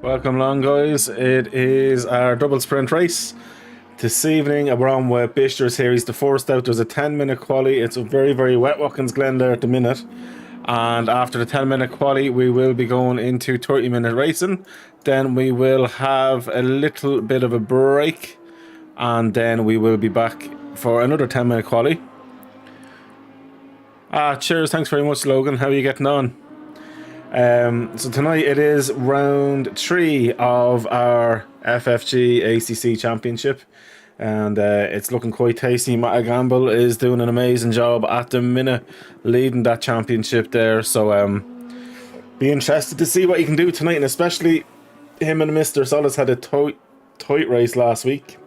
Welcome along, guys. It is our double sprint race. This evening, we're on with Bishter's here. He's the first out. There's a 10-minute quali. It's a very, very wet Watkins Glen there at the minute. And after the 10-minute quali, we will be going into 30-minute racing. Then we will have a little bit of a break. And then we will be back for another 10-minute quali. Cheers. Thanks very much, Logan. How are you getting on? So tonight it is round 3 of our FFG ACC Championship, and it's looking quite tasty. Matt Gamble is doing an amazing job at the minute, leading that championship there. So be interested to see what he can do tonight, and especially him and Mr. Solis had a tight race last week.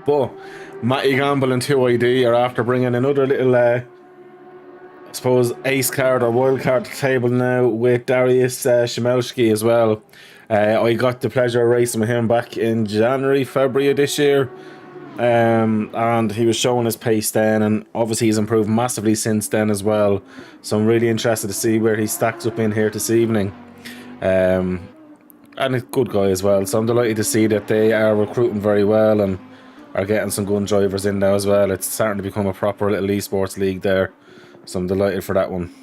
But Matty Gamble and 2ID are after bringing another little I suppose ace card or wild card to the table now with Darius Shimelski as well. I got the pleasure of racing with him back in February of this year, and he was showing his pace then, and obviously he's improved massively since then as well. So I'm really interested to see where he stacks up in here this evening. And a good guy as well, so I'm delighted to see that they are recruiting very well and are getting some good drivers in now as well. It's starting to become a proper little esports league there. So I'm delighted for that one.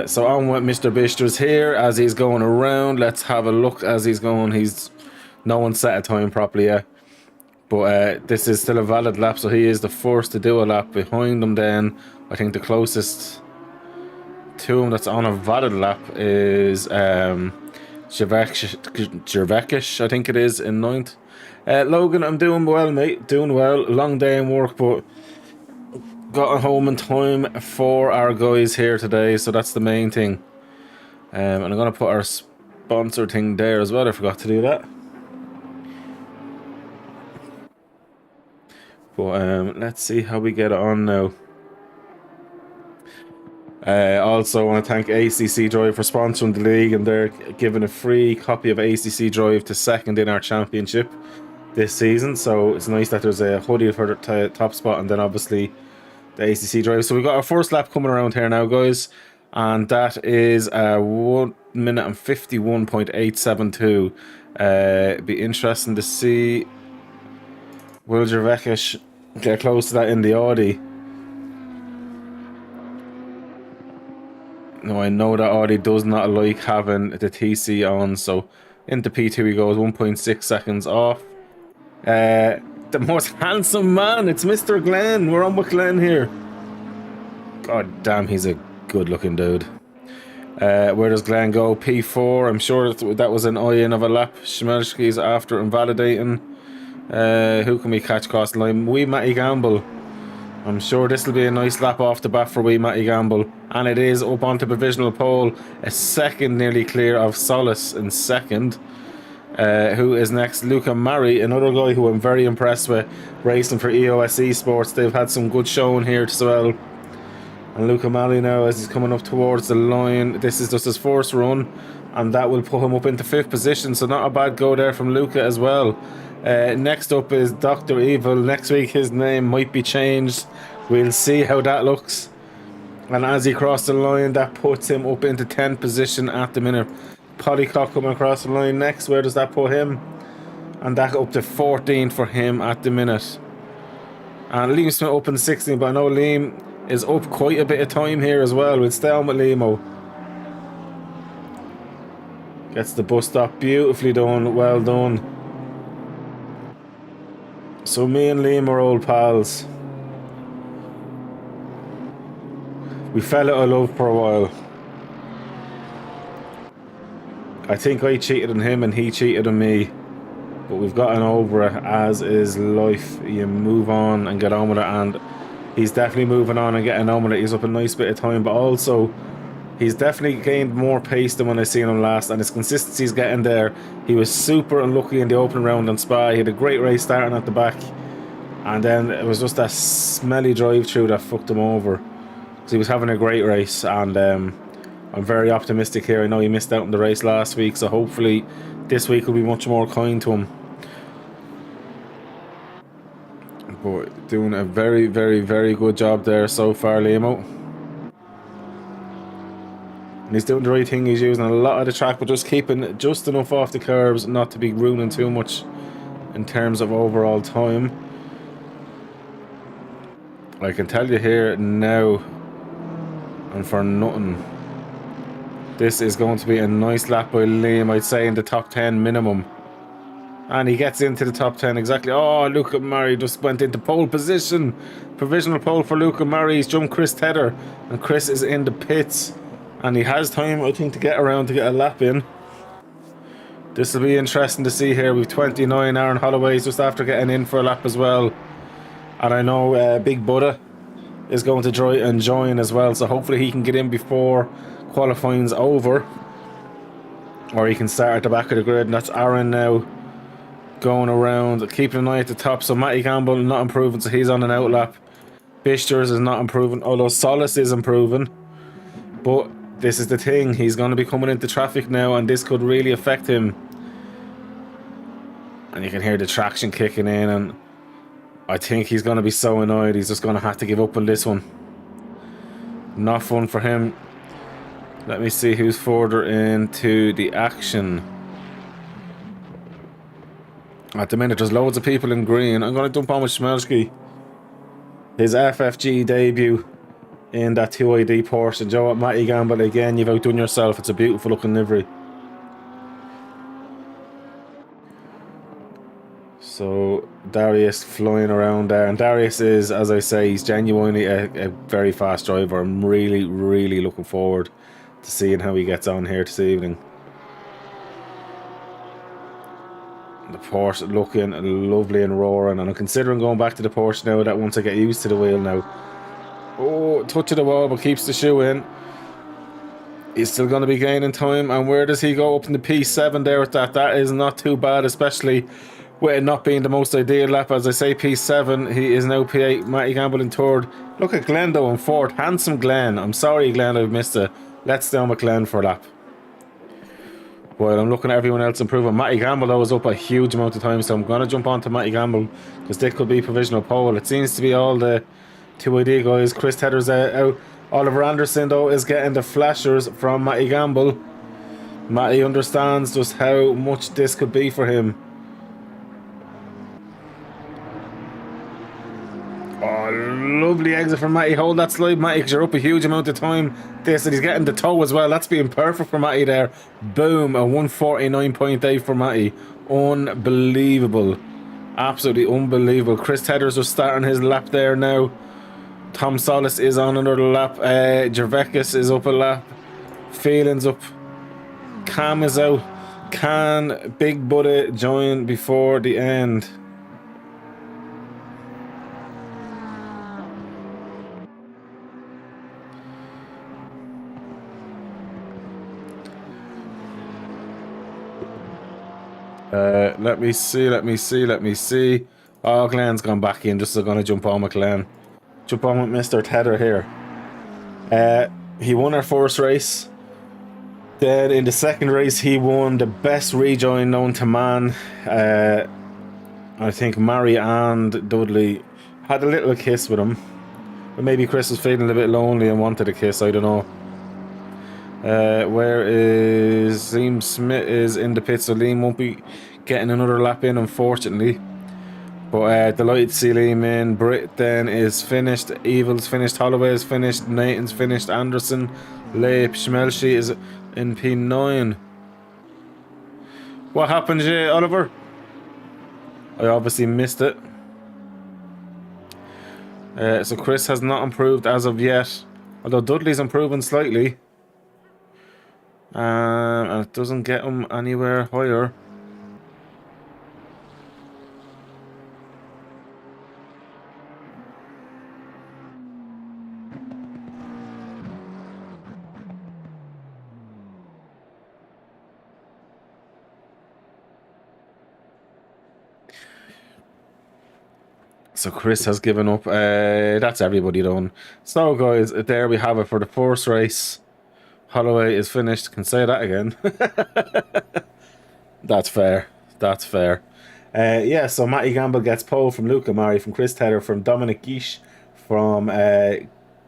So on with Mr. Bishter's here as he's going around. Let's have a look as he's going. No one set a time properly yet. But this is still a valid lap, so he is the first to do a lap. Behind him then, I think the closest to him that's on a valid lap is Jervekish, I think it is, in 9th. Logan, I'm doing well, mate. Doing well. Long day in work, but got home in time for our guys here today, so that's the main thing. And I'm going to put our sponsor thing there as well. I forgot to do that. But let's see how we get on now. Also, I want to thank ACC Drive for sponsoring the league, and they're giving a free copy of ACC Drive to second in our championship this season. So it's nice that there's a hoodie for the top spot, and then obviously the ACC Drive. So we've got our first lap coming around here now, guys, and that is 1 minute and 51.872. It'd be interesting to see will Jervekish get close to that in the Audi. No, I know that Audi does not like having the TC on, so into P2 he goes, 1.6 seconds off. The most handsome man, it's Mr. Glen. We're on with Glen here. God damn, he's a good looking dude. Where does Glen go? P4. I'm sure that was an eye-in of a lap. Shimelski's after invalidating. Who can we catch across the line? Wee Matty Gamble. I'm sure this will be a nice lap off the bat for wee Matty Gamble. And it is up onto provisional pole. A second nearly clear of Solace in second. Who is next? Luca Murray, another guy who I'm very impressed with racing for EOS Esports. They've had some good showing here as well. And Luca Murray now, as he's coming up towards the line, this is just his first run, and that will put him up into 5th position, so not a bad go there from Luca as well. Next up is Dr. Evil. Next week his name might be changed. We'll see how that looks. And as he crossed the line, that puts him up into 10th position at the minute. Polycock coming across the line next. Where does that put him? And that up to 14 for him at the minute. And Liam Smith up in 16, but I know Liam is up quite a bit of time here as well. We'll stay on with Liam. Gets the bus stop beautifully done. Well done. So me and Liam are old pals. We fell out of love for a while. I think I cheated on him and he cheated on me, but we've gotten over it, as is life. You move on and get on with it, and he's definitely moving on and getting on with it. He's up a nice bit of time, but also he's definitely gained more pace than when I seen him last, and his consistency's getting there. He was super unlucky in the opening round on Spa. He had a great race starting at the back, and then it was just that smelly drive-through that fucked him over. So he was having a great race, and I'm very optimistic here. I know he missed out on the race last week, so hopefully this week will be much more kind to him. But doing a very, very, very good job there so far, Liam. And he's doing the right thing. He's using a lot of the track, but just keeping just enough off the curbs, not to be ruining too much in terms of overall time. I can tell you here now, and for nothing, this is going to be a nice lap by Liam, I'd say in the top 10 minimum. And he gets into the top 10 exactly. Oh, Luca Murray just went into pole position. Provisional pole for Luca Murray. He's jumped Chris Tedder. And Chris is in the pits. And he has time, I think, to get around to get a lap in. This will be interesting to see here. We've 29. Aaron Holloway's just after getting in for a lap as well. And I know Big Buddha is going to try and join as well. So hopefully he can get in before qualifying's over. Or he can start at the back of the grid. And that's Aaron now going around, keeping an eye at the top. So Matty Campbell not improving, so he's on an outlap. Bishers is not improving, although Solis is improving. But this is the thing, he's going to be coming into traffic now, and this could really affect him. And you can hear the traction kicking in, and I think he's going to be so annoyed, he's just going to have to give up on this one. Not fun for him. Let me see who's further into the action. At the minute, there's loads of people in green. I'm going to dump on with Schmelski. His FFG debut in that 2ID Porsche. And Joe, what, Matty Campbell, again, you've outdone yourself. It's a beautiful looking livery. So, Darius flying around there. And Darius is, as I say, he's genuinely a very fast driver. I'm really, really looking forward to seeing how he gets on here this evening. The Porsche looking lovely and roaring, and I'm considering going back to the Porsche now that once I get used to the wheel now. Oh, touch of the wall, but keeps the shoe in. He's still going to be gaining time, and where does he go? Up in the P7 there with that. That is not too bad, especially with it not being the most ideal lap. As I say, P7, he is now P8. Matty Campbell in third. Look at Glen though in fourth. Handsome Glen. I'm sorry, Glen, I've missed it. Let's down with Glen for a lap. Well, I'm looking at everyone else improving. Matty Campbell though is up a huge amount of time, so I'm going to jump on to Matty Campbell because this could be provisional pole. It seems to be all the 2ID guys. Chris Tedder's out. Oliver Anderson though is getting the flashers from Matty Campbell. Matty understands just how much this could be for him. Oh, lovely exit from Matty. Hold that slide, Matty, because you're up a huge amount of time. This, and he's getting the toe as well. That's being perfect for Matty there. Boom, a 149.8 for Matty. Unbelievable. Absolutely unbelievable. Chris Tedder's just starting his lap there now. Tom Solis is on another lap. Gervekis is up a lap. Phelan's up. Cam is out. Can Big Buddha join before the end? Let me see. Oh, Glen's gone back in, just going to jump on with Glen. Jump on with Mr. Tedder here. He won our first race. Then in the second race, he won the best rejoin known to man. I think Mary and Dudley had a little kiss with him. But maybe Chris was feeling a bit lonely and wanted a kiss, I don't know. Where is Liam Smith is in the pit, so Liam won't be getting another lap in, unfortunately. But delighted to see Liam in. Britt then is finished. Evil's finished. Holloway is finished. Nathan's finished. Anderson, Leip, Schmelshi is in P9. What happened, Oliver? I obviously missed it. So Chris has not improved as of yet, although Dudley's improving slightly. And it doesn't get him anywhere higher. So Chris has given up. That's everybody done. So guys, there we have it for the first race. Holloway is finished. Can say that again. That's fair. That's fair. Yeah, so Matty Campbell gets pole from Luca Murray, from Chris Tedder, from Dominic Guiche, from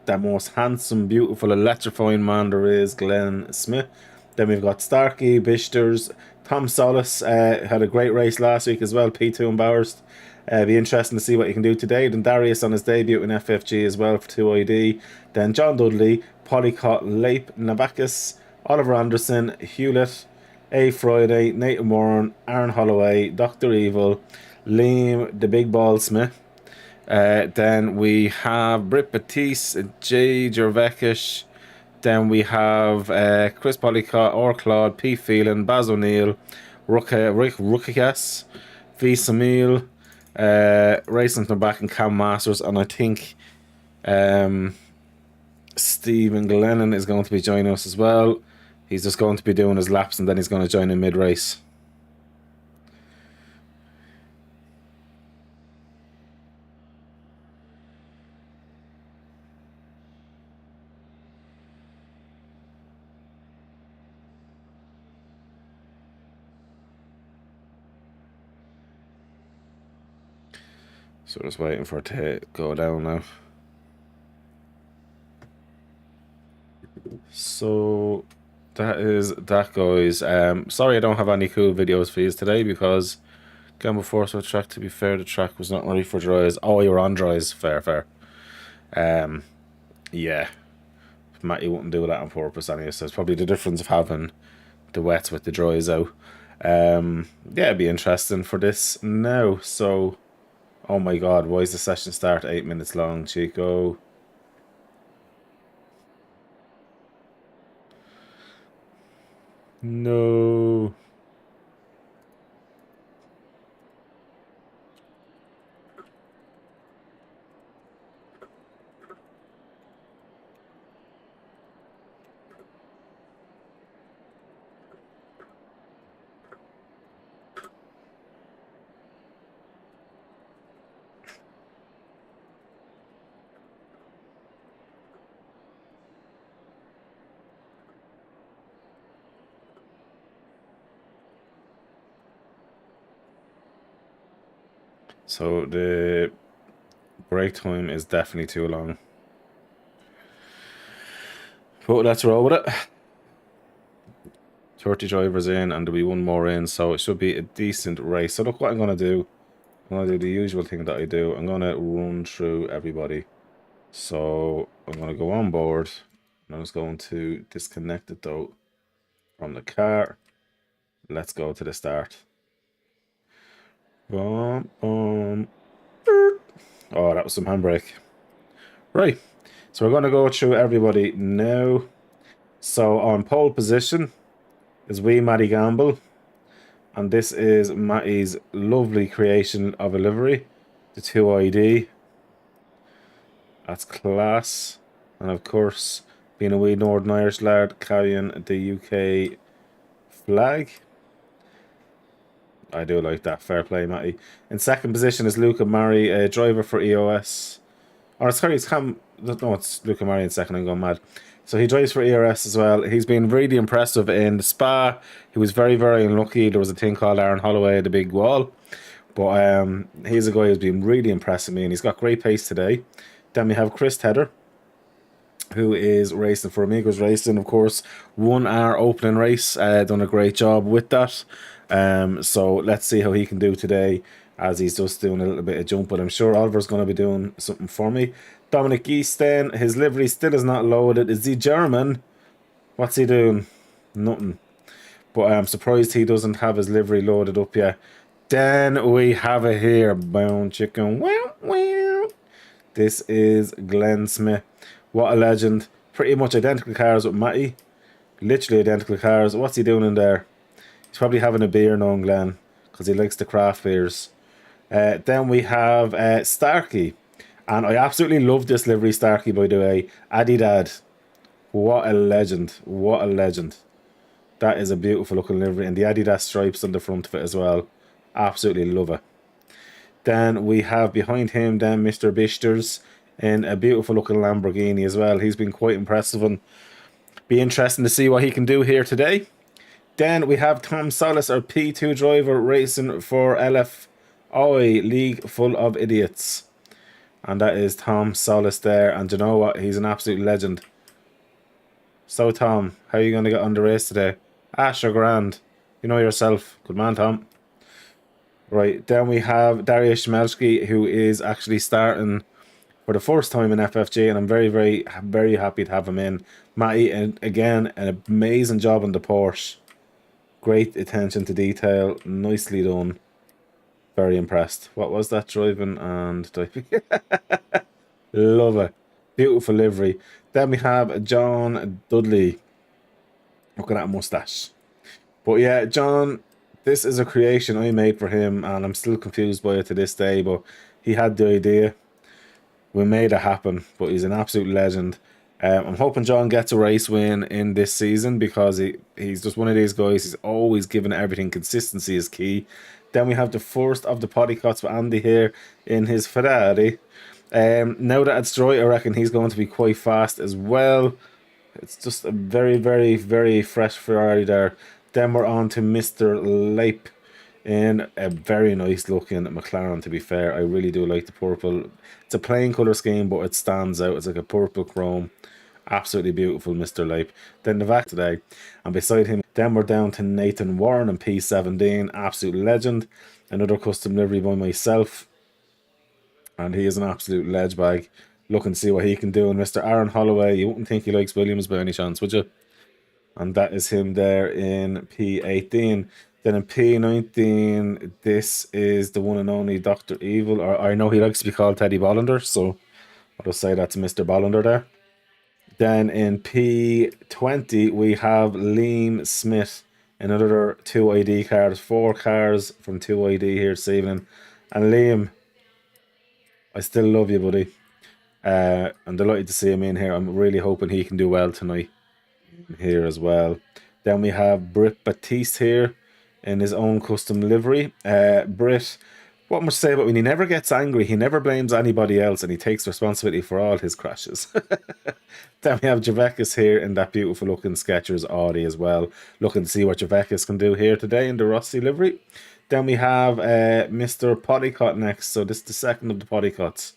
the most handsome, beautiful, electrifying man there is, Glen Smith. Then we've got Starkey, Bishters, Tom Solis had a great race last week as well, P2 and Bowers. Be interesting to see what he can do today. Then Darius on his debut in FFG as well for 2ID. Then John Dudley, Polycott, Leip, Nabakis, Oliver Anderson, Hewlett, A. Friday, Nathan Warren, Aaron Holloway, Dr. Evil, Liam, the Big Ball Smith. Then we have Britt Batiste, Jay Jervekish. Then we have Chris Polycott, Or Claude, P. Phelan, Baz O'Neill, Rick Rukikas, V. Samil, Racing from back and Cam Masters, and I think Stephen Glennon is going to be joining us as well. He's just going to be doing his laps and then he's going to join in mid-race. So just waiting for it to go down now. So that is that, guys. Sorry I don't have any cool videos for you today because Gamble Force with track, to be fair, the track was not ready for dries. Oh, you're on dries. Fair. Yeah. Matty wouldn't do that on purpose anyway, so it's probably the difference of having the wets with the dries out. Yeah, it'd be interesting for this now. So, oh my god, why is the session start 8 minutes long, Chico? No. So the break time is definitely too long. But let's roll with it. 30 drivers in and there'll be one more in, so it should be a decent race. So look what I'm going to do. I'm going to do the usual thing that I do. I'm going to run through everybody. So I'm going to go on board. And I'm just going to disconnect it though from the car. Let's go to the start. Boom, boom. Oh, that was some handbrake. Right. So we're going to go through everybody now. So on pole position is Matty Gamble. And this is Matty's lovely creation of a livery. The 2ID. That's class. And of course, being a wee Northern Irish lad, carrying the UK flag. I do like that. Fair play, Matty. In second position is Luca Murray, a driver for EOS. Or sorry, it's Luca Murray in second. I'm going mad. So he drives for ERS as well. He's been really impressive in the Spa. He was very, very unlucky. There was a thing called Aaron Holloway at the big wall. But he's a guy who's been really impressing me, and he's got great pace today. Then we have Chris Tedder, who is racing for Amigos Racing, of course. Won our opening race. Done a great job with that. So let's see how he can do today, as he's just doing a little bit of jump. But I'm sure Oliver's going to be doing something for me. Dominic Easton, his livery still is not loaded. Is he German? What's he doing? Nothing. But I'm surprised he doesn't have his livery loaded up yet. Then we have it here. Bone chicken. Wow, wow. This is Glen Smith. What a legend. Pretty much identical cars with Matty. Literally identical cars. What's he doing in there? He's probably having a beer now, Glen, because he likes the craft beers. Then we have Starkey. And I absolutely love this livery, Starkey, by the way. Adidad. What a legend. What a legend. That is a beautiful looking livery. And the Adidas stripes on the front of it as well. Absolutely love it. Then we have behind him then Mr. Bishters in a beautiful looking Lamborghini as well. He's been quite impressive and be interesting to see what he can do here today. Then we have Tom Solis, our P2 driver, racing for LFI, League Full of Idiots. And that is Tom Solis there. And you know what? He's an absolute legend. So, Tom, how are you going to get on the race today? Ah, sure, grand. You know yourself. Good man, Tom. Right, then we have Dariusz Szmelski, who is actually starting for the first time in FFG, and I'm very, very, very happy to have him in. Matty, and again, an amazing job on the Porsche. Great attention to detail. Nicely done. Very impressed. What was that driving and typing? Love it. Beautiful livery. Then we have John Dudley. Look at that mustache. But yeah, John, this is a creation I made for him, and I'm still confused by it to this day. But he had the idea. We made it happen. But he's an absolute legend. I'm hoping John gets a race win in this season because he's just one of these guys. He's always giving everything. Consistency is key. Then we have the first of the potty cuts for Andy here in his Ferrari. Now that it's dry, I reckon he's going to be quite fast as well. It's just a very, very, very fresh Ferrari there. Then we're on to Mr. Leip in a very nice looking McLaren, to be fair. I really do like the purple. It's a plain colour scheme, but it stands out. It's like a purple chrome. Absolutely beautiful, Mr. Leip. Then the vac today. And beside him, then we're down to Nathan Warren in P17. Absolute legend. Another custom livery by myself. And he is an absolute ledge bag. Looking to see what he can do. And Mr. Aaron Holloway, you wouldn't think he likes Williams by any chance, would you? And that is him there in P18. Then in P19, this is the one and only Dr. Evil, or I know he likes to be called Teddy Bollender, so I'll just say that's Mr. Bollender there. Then in P20, we have Liam Smith, another 2ID card, 4 cars from 2ID here this evening. And Liam, I still love you, buddy. I'm delighted to see him in here. I'm really hoping he can do well tonight here as well. Then we have Britt Batiste here in his own custom livery. Britt, what much to say about him? He never gets angry. He never blames anybody else, and he takes responsibility for all his crashes. Then we have Javekis here in that beautiful looking Skechers Audi as well. Looking to see what Javekis can do here today in the Rossi livery. Then we have Mr. Pottycott next. So this is the second of the Pottycotts.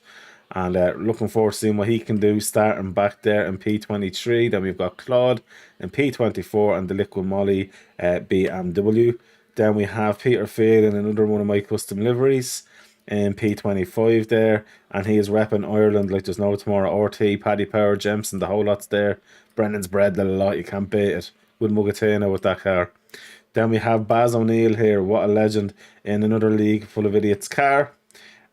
And looking forward to seeing what he can do starting back there in P23. Then we've got Claude in P24 and the Liquid Molly BMW. Then we have Peter Field in another one of my custom liveries in P25 there. And he is repping Ireland like there's no tomorrow. RT, Paddy Power, Jemson, the whole lot's there. Brendan's bred a lot, you can't beat it. Good Mugatino with that car. Then we have Baz O'Neill here, what a legend, in another league full of idiots car.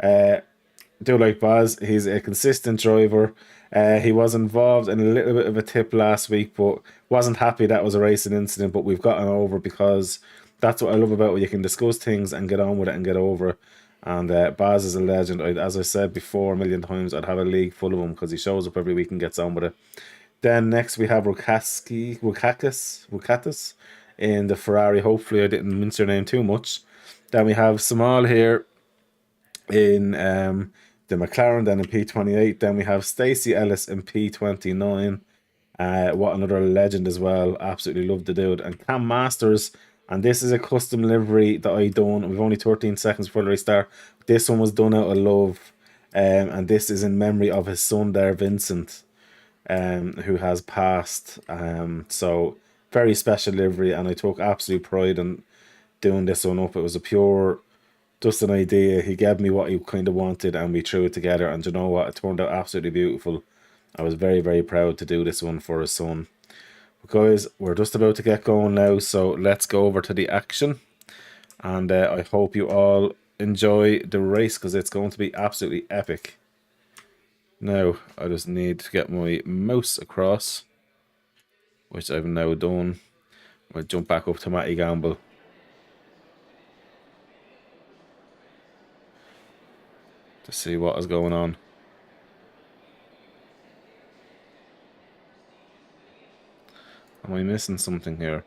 Do like Baz, he's a consistent driver. He was involved in a little bit of a tip last week, but wasn't happy that was a racing incident. But we've gotten over because that's what I love about it. You can discuss things and get on with it and get over it. And Baz is a legend. As I said before a million times, I'd have a league full of him because he shows up every week and gets on with it. Then next we have Rukatis in the Ferrari. Hopefully I didn't mince your name too much. Then we have Samal here in the McLaren, then in P28. Then we have Stacey Ellis in P29. What another legend as well. Absolutely love the dude. And Cam Masters, and this is a custom livery that I done. We've only 13 seconds before the race start. This one was done out of love. And this is in memory of his son there, Vincent, who has passed. So very special livery, and I took absolute pride in doing this one up. It was a pure, just an idea. He gave me what he kind of wanted, and we threw it together. And you know what? It turned out absolutely beautiful. I was very, very proud to do this one for his son. But guys, we're just about to get going now, so let's go over to the action. And I hope you all enjoy the race because it's going to be absolutely epic. Now, I just need to get my mouse across, which I've now done. I'll jump back up to Matty Gamble to see what is going on. Am I missing something here?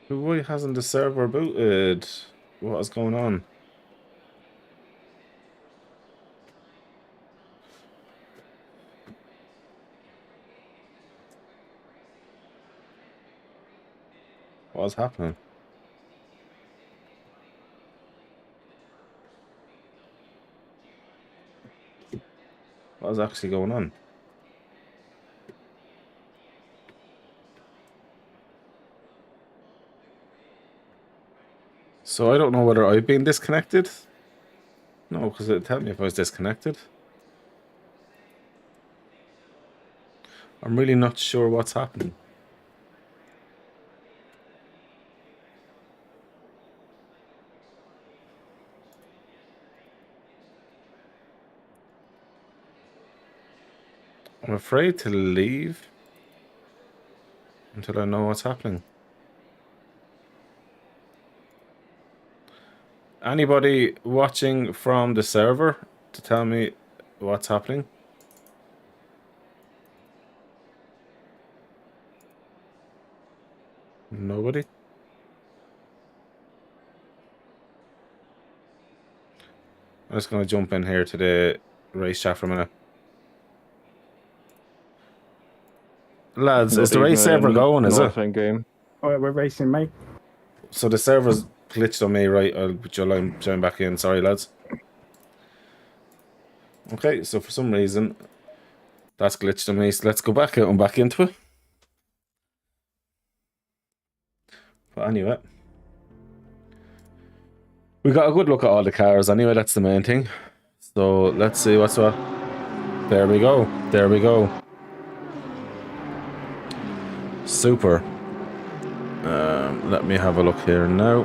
Why hasn't the server booted? What is going on? What is happening? What is actually going on? So I don't know whether I've been disconnected. No, because it'll tell me if I was disconnected. I'm really not sure what's happening. I'm afraid to leave until I know what's happening. Anybody watching from the server to tell me what's happening? Nobody? I'm just going to jump in here to the race chat for a minute. Lads, is the race ever going, is it? Game. Oh, we're racing, mate. So the server's glitched on me, right? I'll join back in. Sorry, lads. Okay, so for some reason, that's glitched on me. So let's go back out and back into it. But anyway, we got a good look at all the cars anyway. That's the main thing. So let's see what's what. There we go. There we go. Super. Let me have a look here now.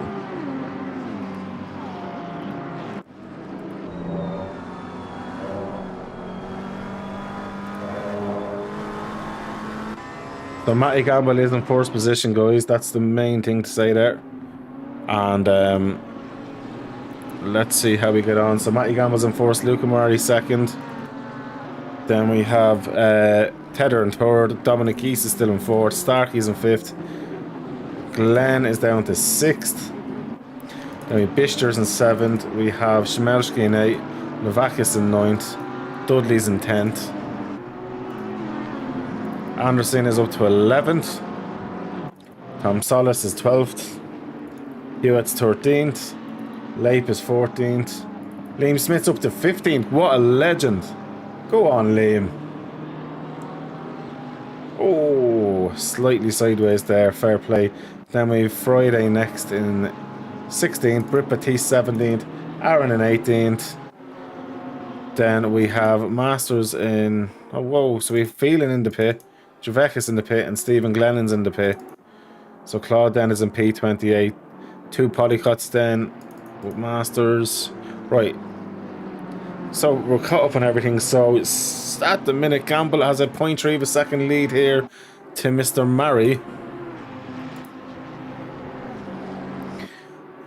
So Matty Gamble is in first position, guys. That's the main thing to say there. And let's see how we get on. So Matty Gamble's in first, Luca Murray second. Then we have Tedder in third. Dominic Geese is still in fourth. Starkey's in fifth. Glen is down to sixth. Then we have Bishter's in seventh. We have Shmelski in eighth. Novakis in ninth. Dudley's in 10th. Anderson is up to 11th. Tom Solis is 12th. Hewitt's 13th. Leip is 14th. Liam Smith's up to 15th. What a legend. Go on, Liam. Oh, slightly sideways there. Fair play. Then we have Friday next in 16th. Britt Batiste 17th. Aaron in 18th. Then we have Masters in... Oh, whoa. So we have Phelan in the pit. Javekis in the pit. And Stephen Glennon's in the pit. So Claude then is in P28. 2 Polycots then with Masters. Right. So we're caught up on everything. So at the minute, Gamble has a 0.3 of a second lead here to Mr. Murray.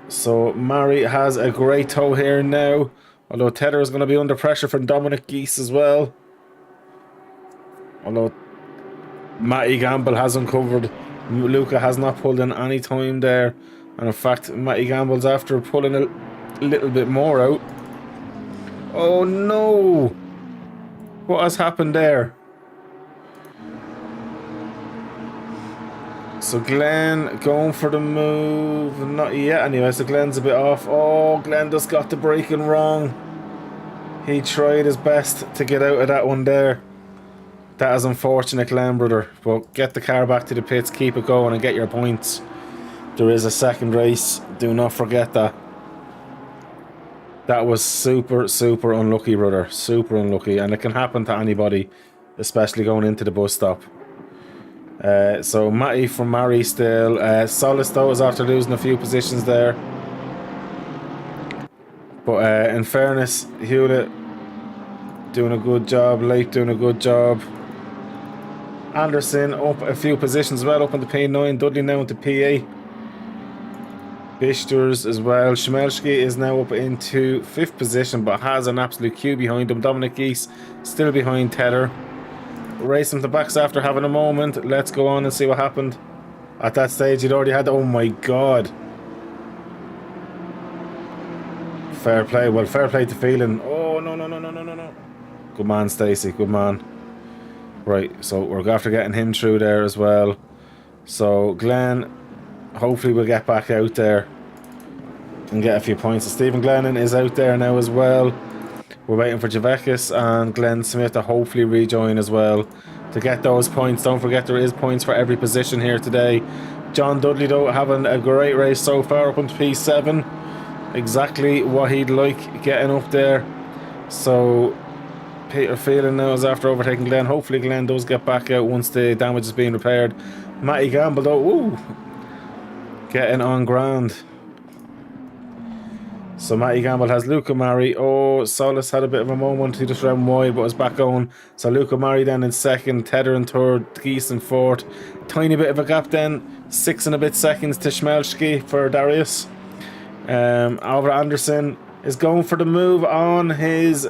So Murray has a great toe here now. Although Tedder is going to be under pressure from Dominic Geese as well. Although Matty Gamble has uncovered. Luca has not pulled in any time there. And in fact, Matty Gamble's after pulling a little bit more out. Oh no! What has happened there? So Glen going for the move. Not yet anyway, so Glen's a bit off. Oh, Glen just got the braking wrong. He tried his best to get out of that one there. That is unfortunate, Glen, brother. But get the car back to the pits, keep it going and get your points. There is a second race. Do not forget that. That was super, super unlucky, brother. Super unlucky. And it can happen to anybody, especially going into the bus stop. So Matty from Murray still. Solis though is after losing a few positions there. But in fairness, Hewlett doing a good job. Late doing a good job. Anderson up a few positions as well, up into P9. Dudley now into P8. Bishters as well. Shmelski is now up into 5th position, but has an absolute queue behind him. Dominic Geese still behind Tedder. Racing to the backs after having a moment. Let's go on and see what happened. At that stage, he'd already had... Oh, my God. Fair play. Well, fair play to Phelan. Oh, no, no, no, no, no, no, no. Good man, Stacey. Good man. Right, so we're after getting him through there as well. So, Glen, hopefully we'll get back out there and get a few points. So Stephen Glennon is out there now as well. We're waiting for Javekis and Glenn Smith to hopefully rejoin as well to get those points. Don't forget there is points for every position here today. John Dudley, though, having a great race so far up into P7. Exactly what he'd like getting up there. So Peter Phelan now is after overtaking Glen. Hopefully Glen does get back out once the damage is being repaired. Matty Gamble, though, woo, getting on ground. So Matty Gamble has Luca Murray. Oh, Solis had a bit of a moment. He just ran wide but was back on. So Luca Murray then in second, Tedder in third, Geese in fourth. Tiny bit of a gap then. 6 and a bit seconds to Schmelski for Darius. Albert Anderson is going for the move on his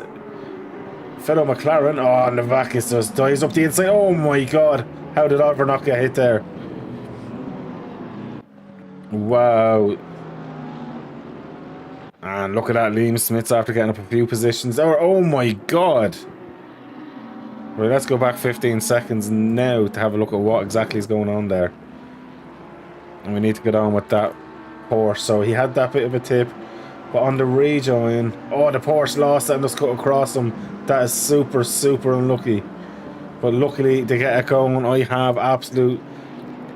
fellow McLaren. Oh, Navakis just dives up the inside. Oh my God. How did Oliver not get hit there? Wow. And look at that, Liam Smith's after getting up a few positions. Oh my God. Right, let's go back 15 seconds now to have a look at what exactly is going on there. And we need to get on with that Porsche. So he had that bit of a tip. But on the rejoin, oh, the Porsche lost and just cut across him. That is super, super unlucky. But luckily to get it going, I have absolute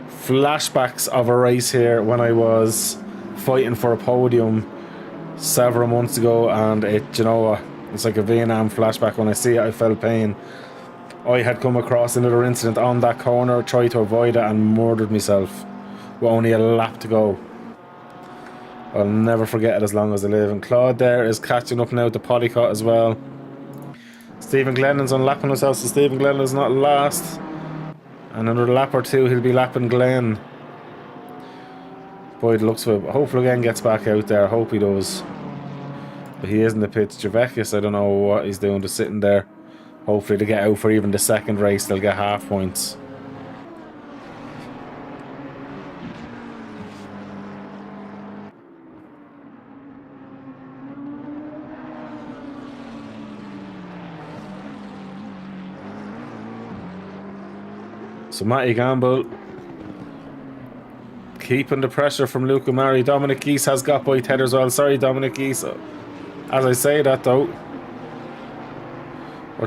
flashbacks of a race here when I was fighting for a podium several months ago, and you know what, it's like a Vietnam flashback. When I see it, I felt pain. I had come across another incident on that corner, tried to avoid it and murdered myself with only a lap to go. I'll never forget it as long as I live. And Claude there is catching up now to Polycott as well. Stephen Glennon's unlapping himself, so Stephen Glennon's not last. Another lap or two, he'll be lapping Glen. Boy, it looks for. Hopefully again gets back out there. I hope he does. But he is in the pits. Javekis, I don't know what he's doing, just sitting there. Hopefully to get out for even the second race, they'll get half points. So Matty Gamble keeping the pressure from Luca Murray. Dominic Geese has got by Ted as well. Sorry, Dominic Geese. As I say that, though,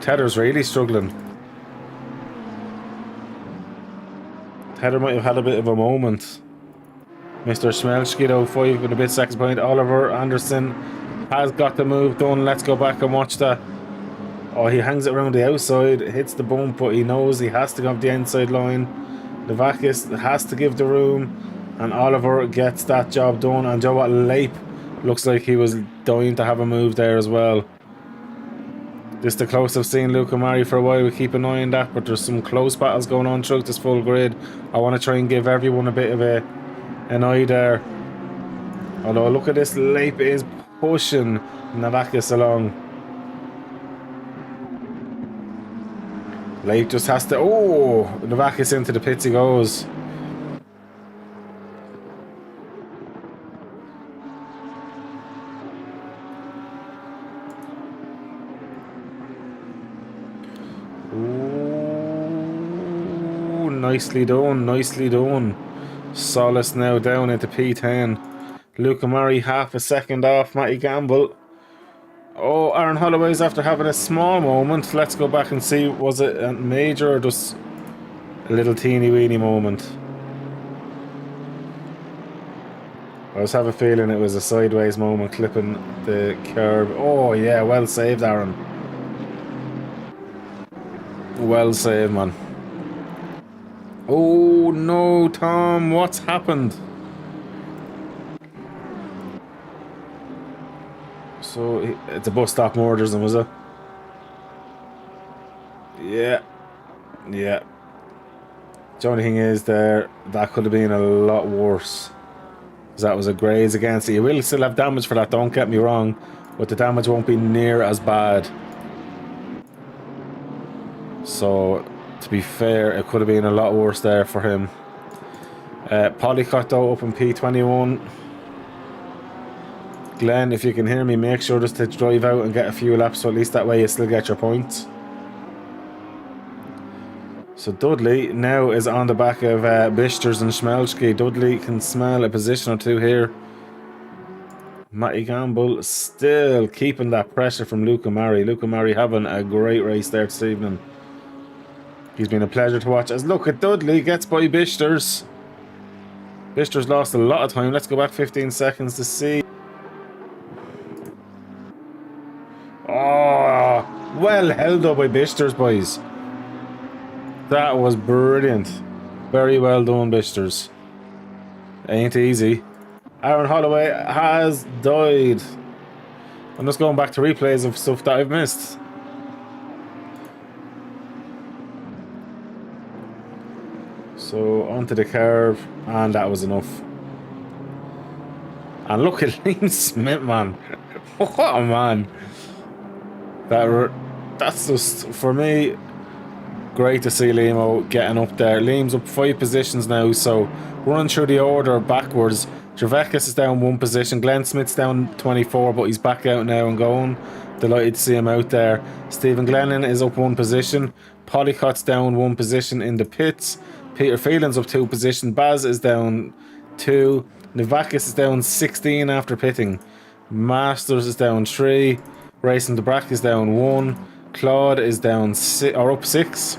Tedder's really struggling. Tedder might have had a bit of a moment. Mr. Schmelski, though, 5 and a bit seconds behind. Oliver Anderson has got the move done. Let's go back and watch that. Oh, he hangs it around the outside, hits the bump, but he knows he has to go up the inside line. Navakis has to give the room, and Oliver gets that job done. And Joe, what, Leip looks like he was dying to have a move there as well. This is the closest I've seen Luca Murray for a while. We keep an eye on that, but there's some close battles going on throughout this full grid. I want to try and give everyone a bit of an eye there. Although, look at this, Leip is pushing Navakis along. Leip just has to... Oh! Navakis into the pits he goes. Ooh, nicely done, nicely done. Solis now down into P10. Luca Murray half a second off Matty Gamble. Oh, Aaron Holloway's after having a small moment. Let's go back and see, was it a major or just a little teeny weeny moment? I just have a feeling it was a sideways moment, clipping the curb. Oh yeah, well saved, Aaron. Well saved, man. Oh no, Tom, what's happened? So it's a bus stop murders them, was it? Yeah. Yeah. The only thing is there, that could have been a lot worse. Because that was a graze against it. You will still have damage for that, don't get me wrong. But the damage won't be near as bad. So, to be fair, it could have been a lot worse there for him. Polycott though up in P21. Glen, if you can hear me, make sure just to drive out and get a few laps, so at least that way you still get your points. So Dudley now is on the back of Bisters and Schmelski. Dudley can smell a position or two here. Matty Gamble still keeping that pressure from Luca Mari. Luca Mari having a great race there this evening. He's been a pleasure to watch. As look at Dudley gets by Bisters. Bisters lost a lot of time. Let's go back 15 seconds to see. Oh, well held up by Bisters, boys. That was brilliant. Very well done, Bisters. Ain't easy. Aaron Holloway has died. I'm just going back to replays of stuff that I've missed. So onto the curve, and that was enough. And look at Liam Smith, man. What a man. That's just, for me, great to see Liam getting up there. Liam's up 5 positions now, so running through the order backwards. Gervais is down 1 position. Glenn Smith's down 24, but he's back out now and going. Delighted to see him out there. Stephen Glennon is up 1 position. Polycott's down 1 position in the pits. Peter Phelan's up 2 positions. Baz is down 2. Novakis is down 16 after pitting. Masters is down 3. Racing the Brack is down 1. Claude is down up 6.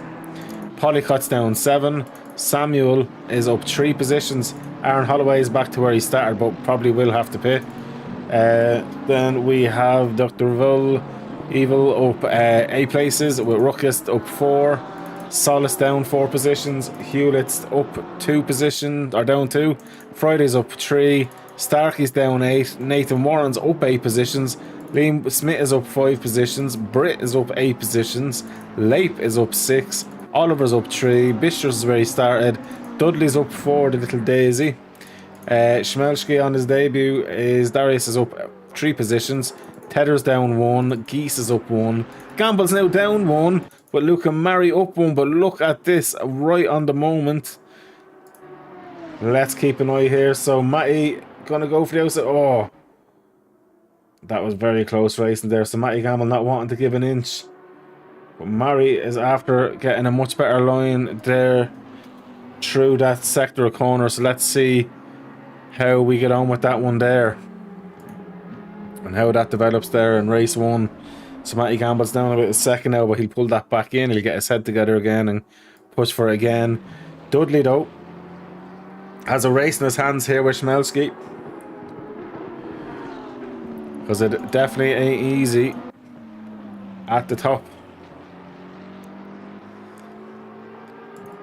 Polycott's down 7. Samuel is up 3 positions. Aaron Holloway is back to where he started, but probably will have to pit. Then we have Dr. Evil up 8 places, with Ruckus up 4. Solace down 4 positions. Hewlett's up 2 positions, or down 2. Friday's up 3. Starkey's down 8. Nathan Warren's up 8 positions. Liam Smith is up 5 positions. Britt is up 8 positions. Leip is up 6. Oliver's up 3. Bishers is where he started. Dudley's up 4, the little daisy. Schmelski on his debut is Darius is up 3 positions. Tedder's down 1. Geese is up 1. Gamble's now down 1, but Luca Mari up 1. But look at this right on the moment. Let's keep an eye here. So Matty gonna go for the outside. Oh, that was very close racing there. So Matty Gamble not wanting to give an inch. But Mari is after getting a much better line there through that sector of corner. So let's see how we get on with that one there, and how that develops there in race 1. So Matty Gamble's down about a second now, but he'll pull that back in. He'll get his head together again and push for it again. Dudley though has a race in his hands here with Schmelski, because it definitely ain't easy at the top.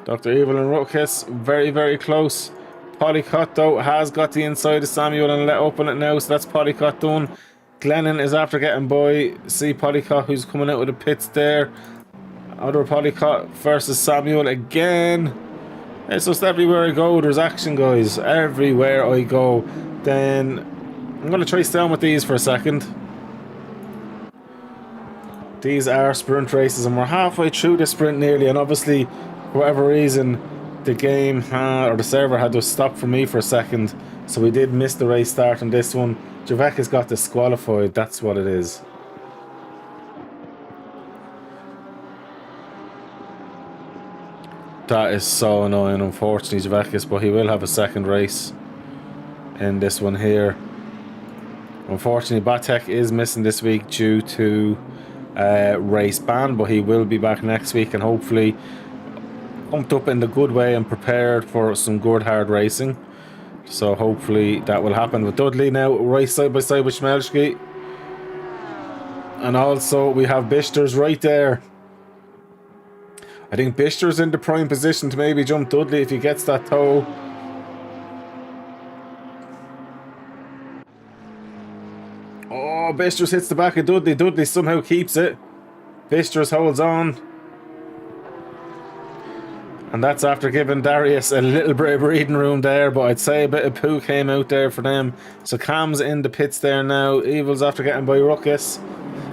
Dr. Evil and Ruckus very, very close. Polycott though has got the inside of Samuel and let open it now, so that's Polycott done. Glennon is after getting by. See Polycott who's coming out with the pits there. Other Polycott versus Samuel again. It's just everywhere I go there's action, guys. Everywhere I go. Then I'm going to try staying with these for a second. These are sprint races and we're halfway through the sprint nearly, and obviously for whatever reason the game had, or the server had to stop for me for a second, so we did miss the race start on this one. Javek has got disqualified, that's what it is. That is so annoying, unfortunately, Javekis, but he will have a second race in this one here. Unfortunately, Batek is missing this week due to race ban, but he will be back next week and hopefully pumped up in the good way and prepared for some good hard racing. So hopefully that will happen with Dudley now right side by side with Schmelski. And also we have Bisters right there. I think Bisters in the prime position to maybe jump Dudley if he gets that toe. Oh, Bisters hits the back of Dudley. Dudley somehow keeps it. Bisters holds on. And that's after giving Darius a little bit of breathing room there, but I'd say a bit of poo came out there for them. So Cam's in the pits there now. Evil's after getting by Ruckus.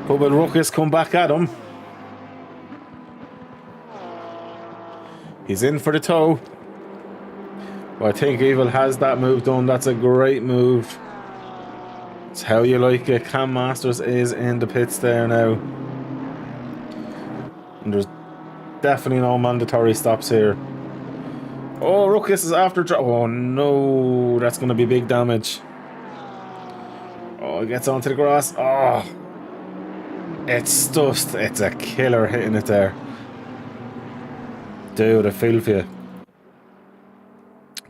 But will Ruckus come back at him? He's in for the toe. Well, I think Evil has that move done. That's a great move. It's how you like it. Cam Masters is in the pits there now. And there's definitely no mandatory stops here. Oh, Ruckus is after drop. Oh no, that's going to be big damage. Oh, it gets onto the grass. Oh, it's stuffed. It's a killer hitting it there. Dude, I feel for you.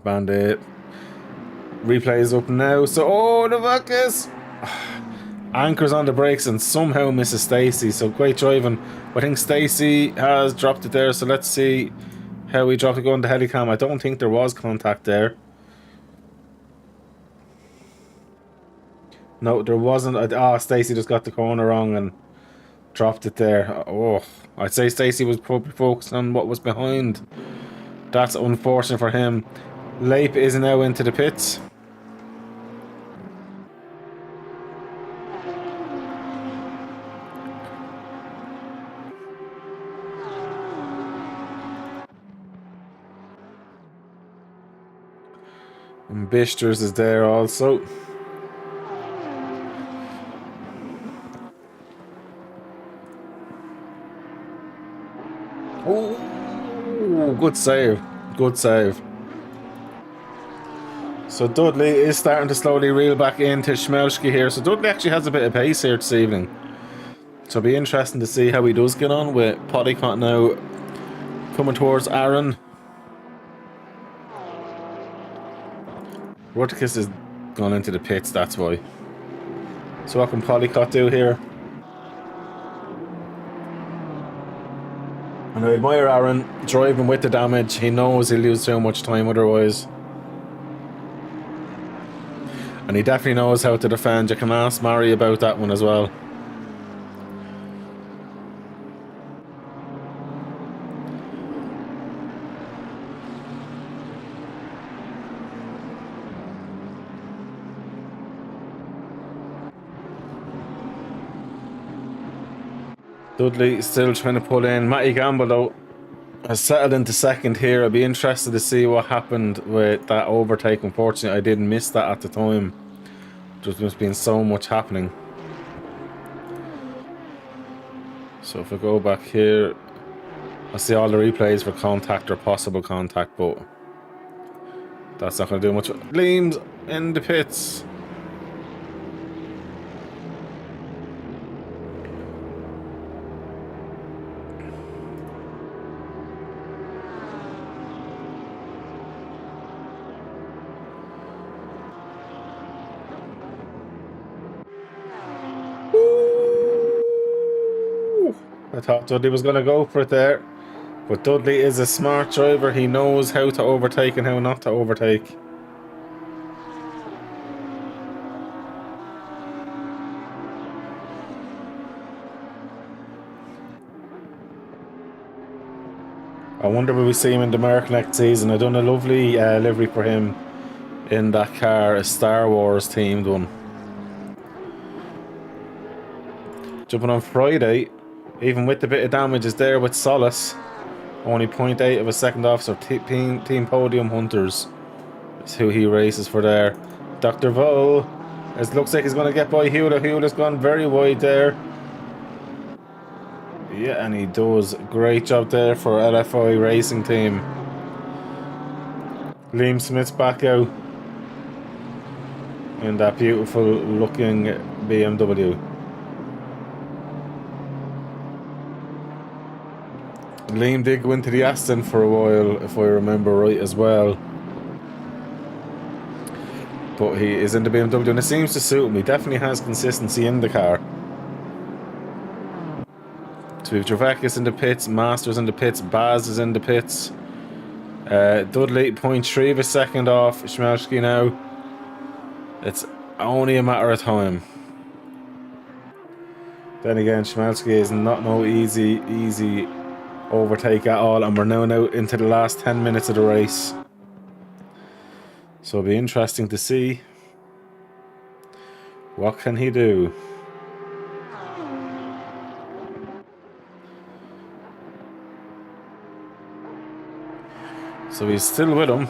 Bandit. Replay is up now. So, oh, the Watkins anchors on the brakes and somehow misses Stacy. So, great driving. I think Stacy has dropped it there. So, let's see how he dropped it going to Helicam. I don't think there was contact there. No, there wasn't. Ah, Stacy just got the corner wrong and dropped it there. Oh, I'd say Stacy was probably focused on what was behind. That's unfortunate for him. Leip is now into the pits. And Bisters is there also. Oh, good save. Good save. So Dudley is starting to slowly reel back into Schmelski here. So Dudley actually has a bit of pace here this evening. So it'll be interesting to see how he does get on with Polycott now coming towards Aaron. Rutkus is gone into the pits, that's why. So what can Polycott do here? And I admire Aaron driving with the damage. He knows he'll lose so much time otherwise. And he definitely knows how to defend. You can ask Mari about that one as well. Dudley still trying to pull in. Matty Gamble though has settled into second here. I'd be interested to see what happened with that overtake. Unfortunately, I did miss that at the time. There's just been so much happening. So if I go back here, I see all the replays for contact or possible contact, but that's not going to do much. Liam's in the pits. I thought Dudley was going to go for it there. But Dudley is a smart driver. He knows how to overtake and how not to overtake. I wonder will we see him in the Merc next season. I done a lovely livery for him in that car, a Star Wars themed one. Jumping on Friday, even with the bit of damage, is there with Solace. Only 0.8 of a second off, so Team Podium Hunters is who he races for there. Dr. Vo, it looks like he's going to get by Hewlett. Hewlett's gone very wide there. Yeah, and he does. Great job there for LFI Racing Team. Liam Smith's back out in that beautiful looking BMW. Liam did go into the Aston for a while, if I remember right as well. But he is in the BMW and it seems to suit him. He definitely has consistency in the car. So we have Dravakis in the pits, Masters in the pits, Baz is in the pits. Dudley 0.3 of a second off Schmelski now. It's only a matter of time. Then again, Schmelski is not no easy overtake at all, and we're now into the last 10 minutes of the race. So it'll be interesting to see what can he do. So he's still with him.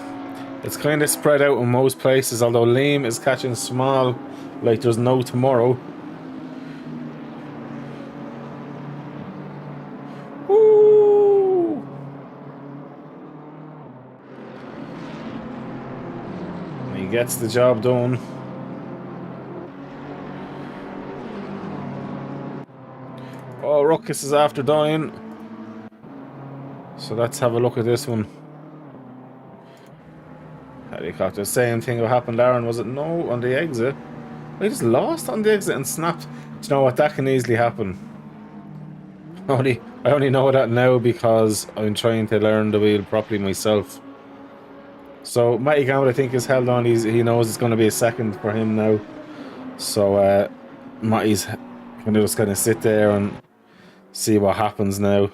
It's kind of spread out in most places, although Liam is catching small like there's no tomorrow. Woo! He gets the job done. Oh, Ruckus is after dying. So let's have a look at this one. Helicopter, same thing what happened, Aaron. Was it no on the exit? I just lost on the exit and snapped. Do you know what? That can easily happen. I only know that now because I'm trying to learn the wheel properly myself. So Matty Gamble, I think, is held on. He knows it's going to be a second for him now. So Matty's going to just kind of sit there and see what happens now.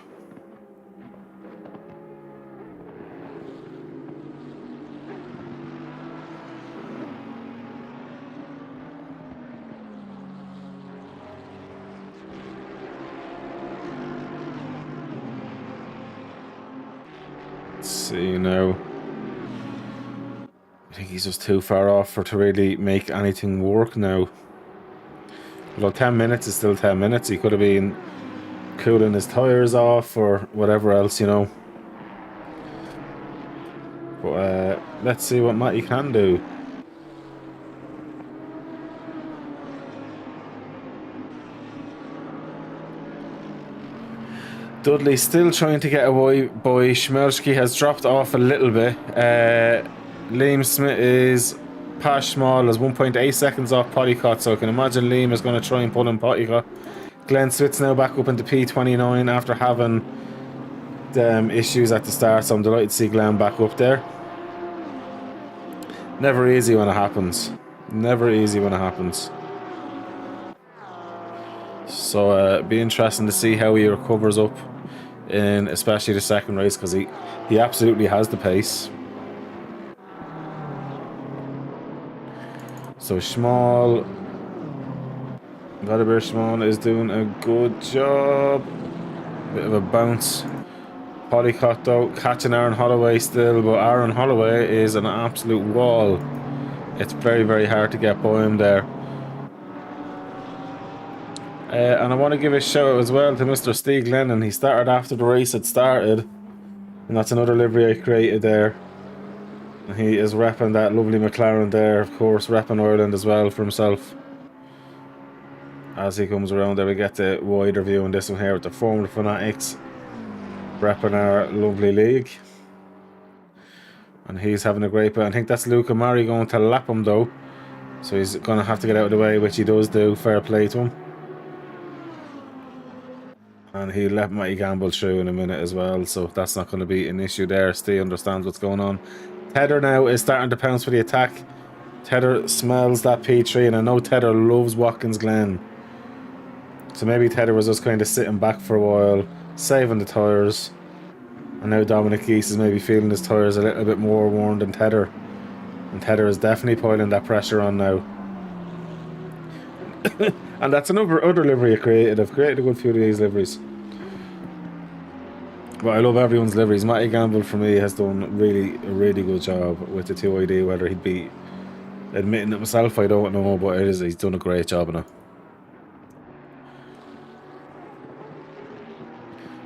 Let's see now. I think he's just too far off for to really make anything work now. Although 10 minutes is still 10 minutes. He could have been cooling his tyres off or whatever else, you know. But let's see what Matty can do. Dudley still trying to get away by Schmelski, has dropped off a little bit. Liam Smith is past Schmal, is 1.8 seconds off Pottycott, so I can imagine Liam is going to try and pull in Pottycott. Glen Smith's now back up into P29 after having issues at the start, so I'm delighted to see Glen back up there. Never easy when it happens. Never easy when it happens. So it'd be interesting to see how he recovers up in especially the second race, because he absolutely has the pace. So Schmal, Vladimir Schmal is doing a good job. Bit of a bounce. Pottycott though catching Aaron Holloway still, but Aaron Holloway is an absolute wall. It's very, very hard to get by him there. And I want to give a shout out as well to Mr. Steve Glennon. He started after the race had started, and that's another livery I created there. He is repping that lovely McLaren there, of course, repping Ireland as well for himself. As he comes around there, we get the wider view on this one here with the Formula Fanatics repping our lovely league. And he's having a great bit. I think that's Luca Mari going to lap him though, so he's going to have to get out of the way, which he does do. Fair play to him. And he'll let Matty Gamble through in a minute as well, so that's not going to be an issue there. Steve understands what's going on. Tedder now is starting to pounce for the attack. Tedder smells that P3, and I know Tedder loves Watkins Glen. So maybe Tedder was just kind of sitting back for a while, saving the tyres. And now Dominic Geese is maybe feeling his tyres a little bit more worn than Tedder. And Tedder is definitely piling that pressure on now. And that's another livery I created. I've created a good few of these liveries. But I love everyone's liveries. Matty Gamble for me has done a really good job with the 2ID. Whether he'd be admitting it himself, I don't know, but he's done a great job in it.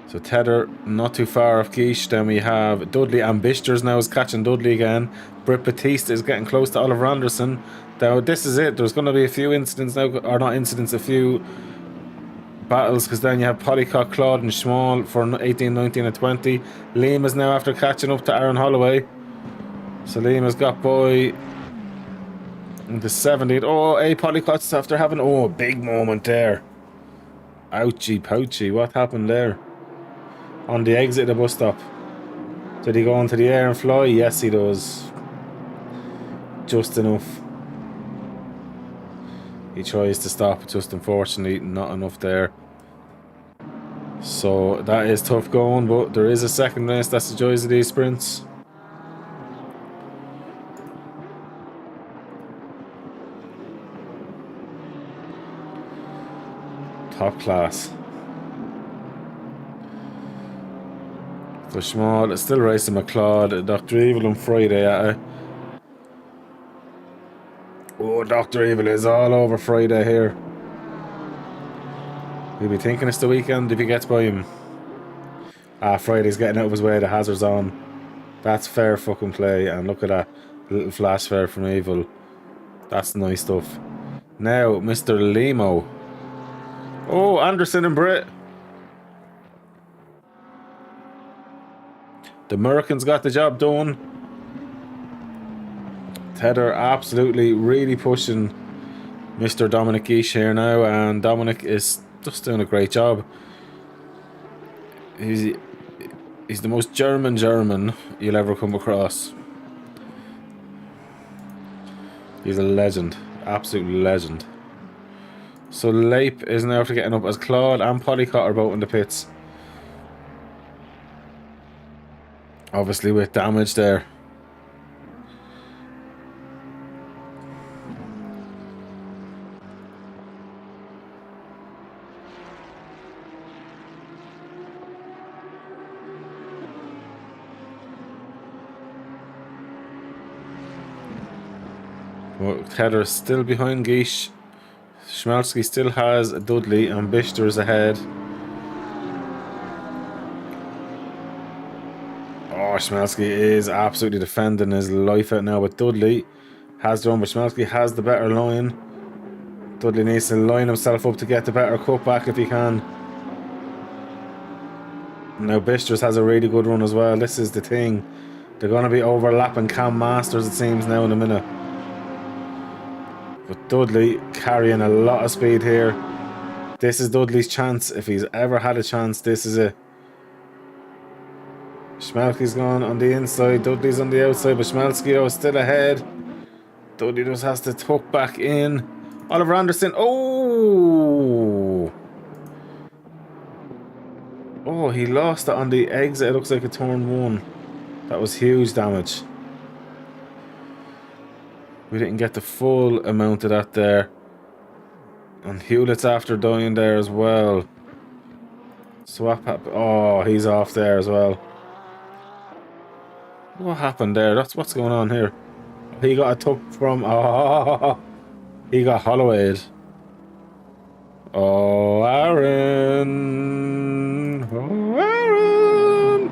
So Tedder not too far off Geesh. Then we have Dudley and Bisters now is catching Dudley again. Britt Batista is getting close to Oliver Anderson. Now this is it. There's going to be a few incidents now, or not incidents, a few battles, because then you have Pottycott, Claude and Schmal for 18, 19 and 20. Liam is now after catching up to Aaron Holloway. So Liam has got by into 17th. Oh, Pottycott's after having a big moment there. Ouchie pouchy, what happened there? On the exit of the bus stop. Did he go into the air and fly? Yes, he does. Just enough. He tries to stop, just unfortunately not enough there. So that is tough going, but there is a second race. That's the joys of these sprints. Top class. So Schmal is still racing McLeod. Dr. Evil on Friday at it. Dr. Evil is all over Friday here. He'll be thinking it's the weekend if he gets by him. Friday's getting out of his way, the hazard's on. That's fair fucking play, and look at that little flash fair from Evil. That's nice stuff. Now, Mr. Limo. Oh, Anderson and Britt. The Americans got the job done. Tedder absolutely really pushing Mr. Dominic Gish here now, and Dominic is just doing a great job. He's the most German you'll ever come across. He's a legend. Absolute legend. So Leip is now after getting up as Claude and Polycott are both in the pits. Obviously with damage there. Well, Tedder is still behind Gish. Schmalski still has Dudley and Bichter is ahead. Oh, Schmalski is absolutely defending his life out now, but Dudley has the run, but Schmalski has the better line. Dudley needs to line himself up to get the better cutback if he can. Now Bisters has a really good run as well. This is the thing. They're going to be overlapping Cam Masters, it seems, now in a minute. But Dudley carrying a lot of speed here. This is Dudley's chance. If he's ever had a chance, this is it. Schmalski's gone on the inside. Dudley's on the outside, but Schmalski is still ahead. Dudley just has to tuck back in. Oliver Anderson. Oh! Oh, he lost it on the exit. It looks like a turn one. That was huge damage. We didn't get the full amount of that there. And Hewlett's after dying there as well. Swap up. Oh, he's off there as well. What happened there? That's what's going on here. He got a tuck from... Oh, he got Hollowayed. Oh, Aaron. Oh, Aaron.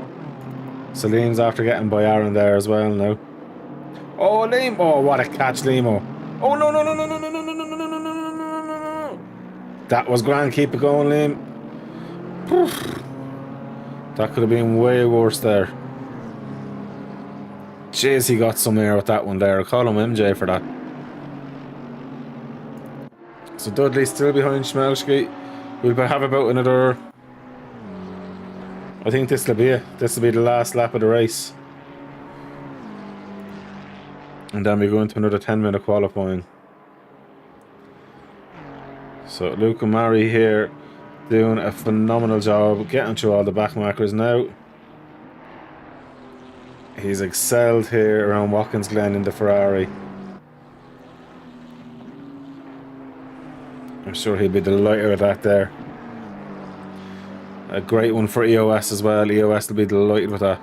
Salim's after getting by Aaron there as well now. Oh, Liam. Oh, what a catch, Limo. Oh, no, no, no, no, no, no, no, no, no, no, no, no, no, no. That was grand. Keep it going, Liam. That could have been way worse there. Jeez, he got some air with that one there. I'll call him MJ for that. So Dudley's still behind Schmelski. We'll have about another... I think this will be it. This will be the last lap of the race. And then we go into another 10-minute qualifying. So Luca Mari here doing a phenomenal job getting through all the back markers now. He's excelled here around Watkins Glen in the Ferrari. I'm sure he'll be delighted with that there. A great one for EOS as well. EOS will be delighted with that.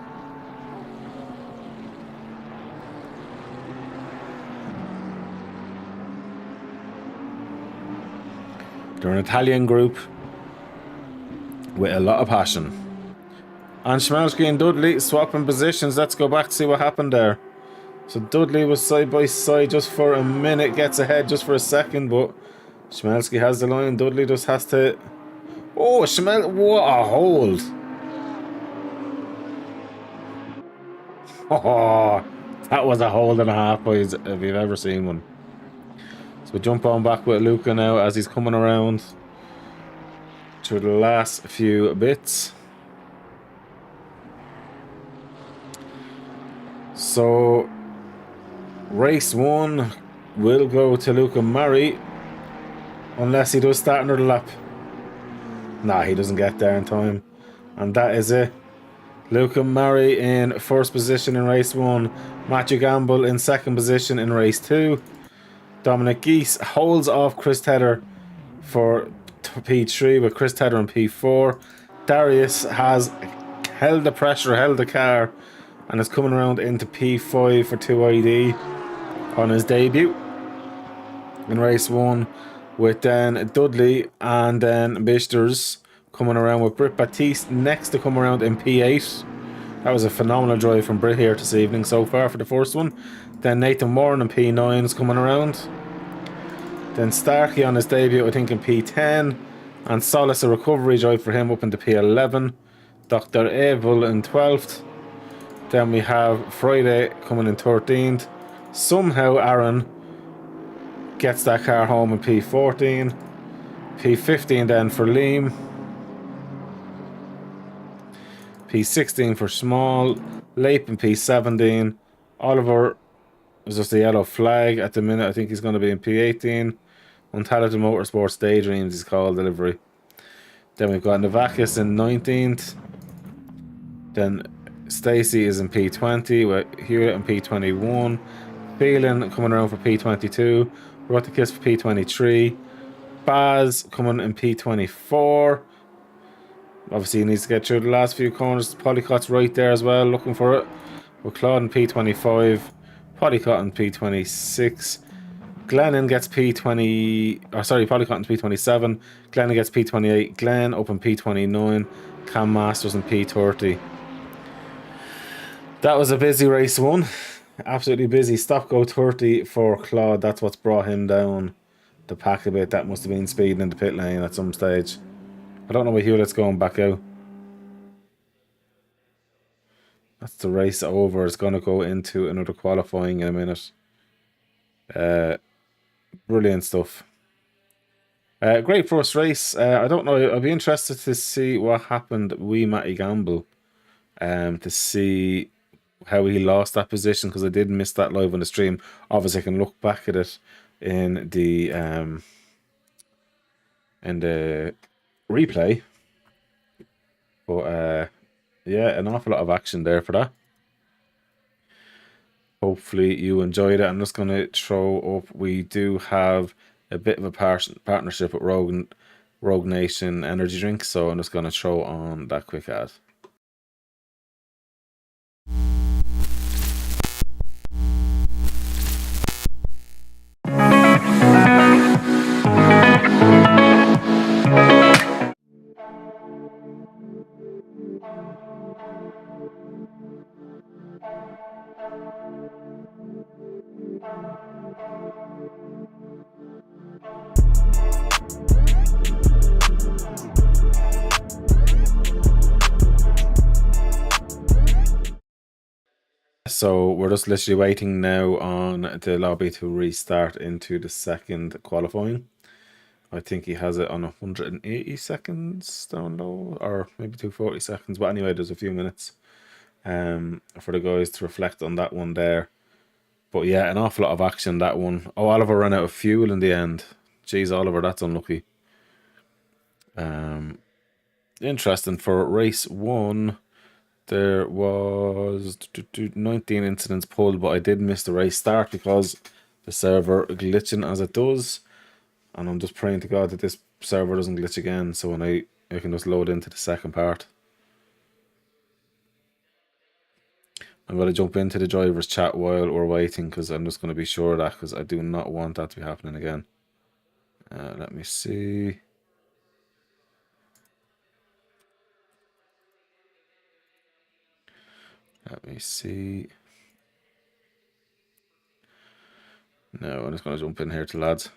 They're an Italian group with a lot of passion. And Schmalski and Dudley swapping positions. Let's go back to see what happened there. So Dudley was side by side just for a minute, gets ahead just for a second, but Schmalski has the line. Dudley just has to... Oh, what a hold. Oh, that was a hold and a half, boys, if you've ever seen one. So we jump on back with Luca now as he's coming around to the last few bits. So race one will go to Luca Mari unless he does start another lap. Nah, he doesn't get there in time. And that is it. Luca Mari in first position in race one. Matthew Gamble in second position in race two. Dominic Geese holds off Chris Tedder for P3 with Chris Tedder in P4. Darius has held the pressure, held the car, and is coming around into P5 for 2ID on his debut. in race 1, with then Dudley and then Bisters coming around with Britt Batiste next to come around in P8. That was a phenomenal drive from Britt here this evening so far for the first one. Then Nathan Warren in P9 is coming around. Then Starkey on his debut, I think, in P10. And Solace, a recovery drive for him up into P11. Dr. Abel in 12th. Then we have Friday coming in 13th. Somehow Aaron gets that car home in P14. P15 then for Liam. P16 for Small. Lape in P17. Oliver is just a yellow flag at the minute. I think he's going to be in P18. Untalented Motorsports Daydreams is called delivery. Then we've got Navakis in 19th. Then Stacey is in P20 with Hewlett in P21. Phelan coming around for P22. Rotikis for P23. Baz coming in P24. Obviously he needs to get through the last few corners. Polycott's right there as well, looking for it. With Claude in P25. Polycott in P26. Glennon gets P20... Oh, sorry, Polycott in P27. Glennon gets P28. Glen up in P29. Cam Masters in P30. That was a busy race 1. Absolutely busy. Stop go 30 for Claude. That's what's brought him down the pack a bit. That must have been speeding in the pit lane at some stage. I don't know where Hewlett's going back out. That's the race over. It's going to go into another qualifying in a minute. Brilliant stuff. Great first race. I don't know. I'd be interested to see what happened with Matty Gamble. To see how he lost that position, because I did miss that live on the stream. Obviously, I can look back at it in the replay. But yeah, an awful lot of action there for that. Hopefully you enjoyed it. I'm just going to throw up. We do have a bit of a partnership with Rogue Nation Energy Drink, so I'm just going to throw on that quick ad. So we're just literally waiting now on the lobby to restart into the second qualifying. I think he has it on 180 seconds down low, or maybe 240 seconds. But anyway, there's a few minutes for the guys to reflect on that one there. But yeah, an awful lot of action, that one. Oh, Oliver ran out of fuel in the end. Jeez, Oliver, that's unlucky. Interesting. For race 1, there was 19 incidents pulled, but I did miss the race start because the server glitching as it does. And I'm just praying to God that this server doesn't glitch again, so when I can just load into the second part. I'm going to jump into the driver's chat while we're waiting, because I'm just going to be sure of that, because I do not want that to be happening again. Let me see. Let me see. No, I'm just going to jump in here to lads.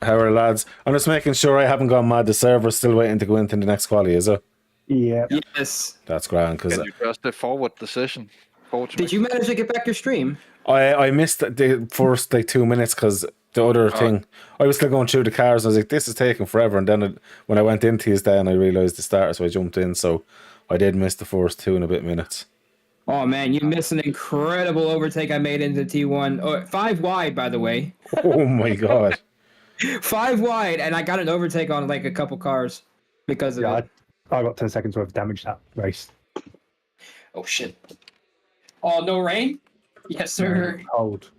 How are lads? I'm just making sure I haven't gone mad. The server's still waiting to go into the next quali, is it? Yeah. Yes. That's grand. Because Can you trust the forward decision? Did you manage to get back your stream? I missed the first 2 minutes because the other thing, I was still going through the cars. And I was like, this is taking forever. And then when I went into his day, and I realised the starter, so I jumped in. So I did miss the first 2 and a bit minutes. Oh man, you missed an incredible overtake I made into T1. Oh, 5 wide, by the way. Oh my God. 5 wide, and I got an overtake on like a couple cars because of it. I got 10 seconds worth of damage that race. Oh shit. Oh, no rain? Yes, sir. Cold.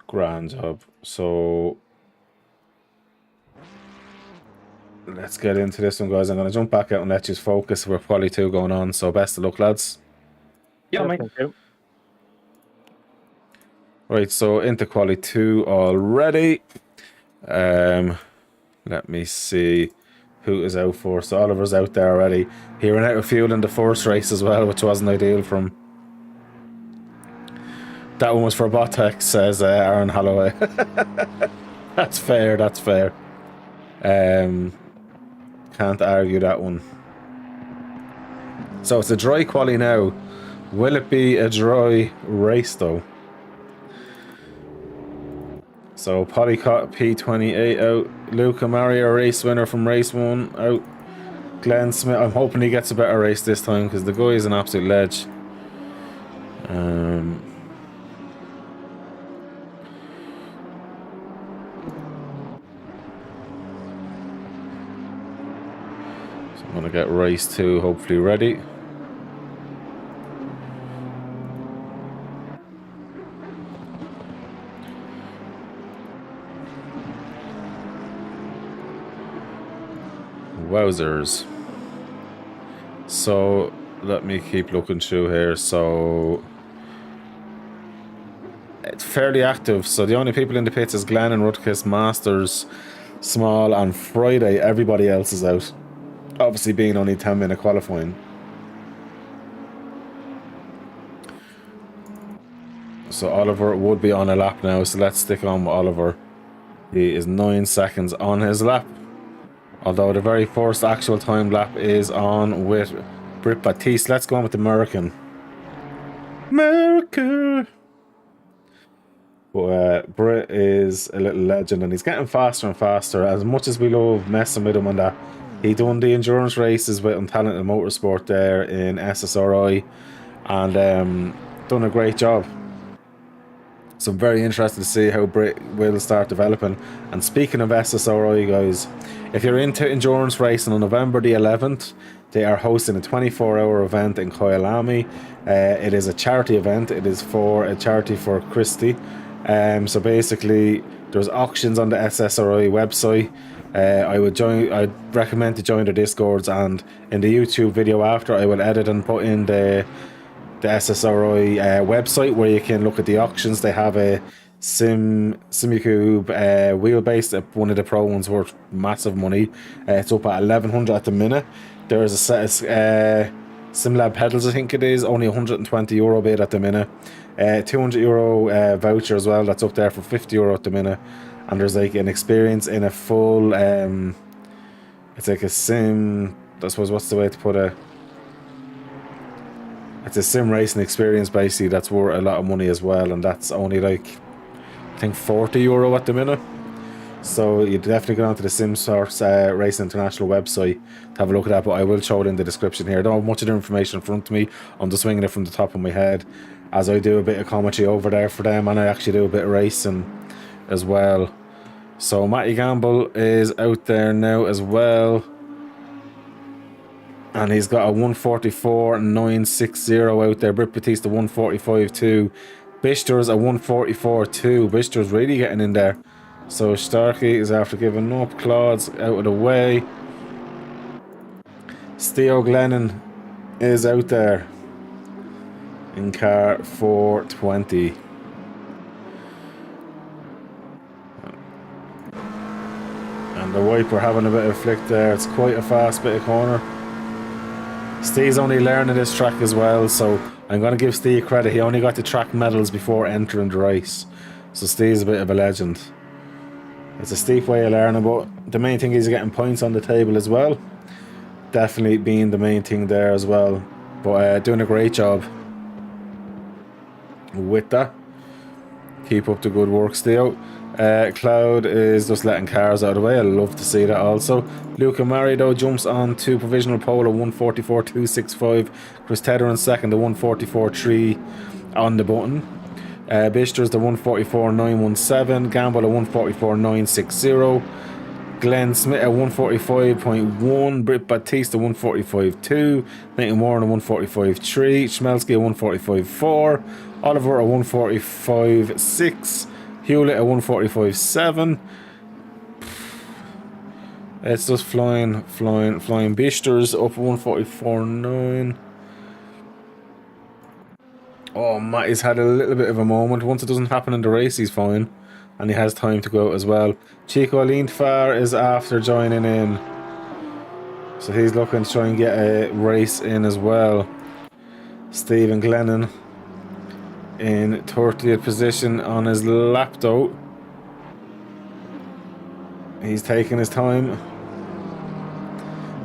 Grand job. So let's get into this one, guys. I'm going to jump back out and let you focus. We're quali 2 going on, so best of luck, lads. Yeah, mate. Thank you. Right, so into quali 2 already. Let me see who is out for. So Oliver's out there already. He ran out of fuel in the first race as well, which wasn't ideal for him. That one was for Botex, says Aaron Holloway. That's fair, that's fair. Can't argue that one. So it's a dry quali now. Will it be a dry race though? So Polycott P28 out. Luca Mario, race winner from race 1 out. Glen Smith, I'm hoping he gets a better race this time because the guy is an absolute ledge. So I'm going to get race 2 hopefully ready. Wowzers. So let me keep looking through here. So it's fairly active. So the only people in the pits is Glen and Rutgers, Masters, Small, and Friday. Everybody else is out. Obviously being only 10-minute qualifying. So Oliver would be on a lap now. So let's stick on with Oliver. He is 9 seconds on his lap. Although the very first actual time lap is on with Britt Batiste. Let's go on with the American. America! But Britt is a little legend and he's getting faster and faster. As much as we love messing with him on that, he done the endurance races with Untalented Motorsport there in SSRI and done a great job. So I'm very interested to see how Britt will start developing. And speaking of SSRI, guys, if you're into endurance racing, on November the 11th, they are hosting a 24-hour event in Kyalami. It is a charity event. It is for a charity for Christie. So basically, there's auctions on the SSRI website. I'd recommend to join the Discords, and in the YouTube video after, I will edit and put in the SSRI website where you can look at the auctions. They have a Simicube wheelbase, one of the pro ones, worth massive money. It's up at 1100 at the minute. There's a set of SimLab pedals, I think it is, only €120 bid at the minute. €200 voucher as well, that's up there for €50 at the minute. And there's like an experience in a full it's like a sim, I suppose, what's the way to put it, it's a sim racing experience basically that's worth a lot of money as well, and that's only like I think €40 at the minute. So you definitely go onto the SimSource Racing International website to have a look at that, but I will show it in the description here. I don't have much of the information in front of me. I'm just swinging it from the top of my head as I do a bit of commentary over there for them, and I actually do a bit of racing as well. So Matty Gamble is out there now as well, and he's got a 144.960 out there. Britt Batiste a 145.2. Bishter's a 144.2. Bishter's really getting in there. So Starkey is after giving up. Claude's out of the way. Theo Glennon is out there in car 420. And the wiper having a bit of a flick there. It's quite a fast bit of corner. Steve's only learning this track as well, so I'm going to give Steve credit. He only got the track medals before entering the race. So Steve's a bit of a legend. It's a steep way of learning, but the main thing is getting points on the table as well. Definitely being the main thing there as well. But doing a great job with that. Keep up the good work, Steve. Cloud is just letting cars out of the way. I love to see that also. Luca Mari though jumps on to provisional pole at 144.265. Chris Tedder in second, the 144.3 on the button. Bishter's the 144.917. Gamble at 144.960. Glen Smith at 145.1. Britt Batiste at 145.2. Nathan Warren at 145.3. Schmelski at 145.4. Oliver at 145.6. Hewlett at 145.7. It's just flying. Bisters up 144.9. Oh, Matty's had a little bit of a moment. Once it doesn't happen in the race, he's fine. And he has time to go out as well. Chico Lindfar is after joining in. So he's looking to try and get a race in as well. Stephen Glennon in 30th position on his lap though. He's taking his time.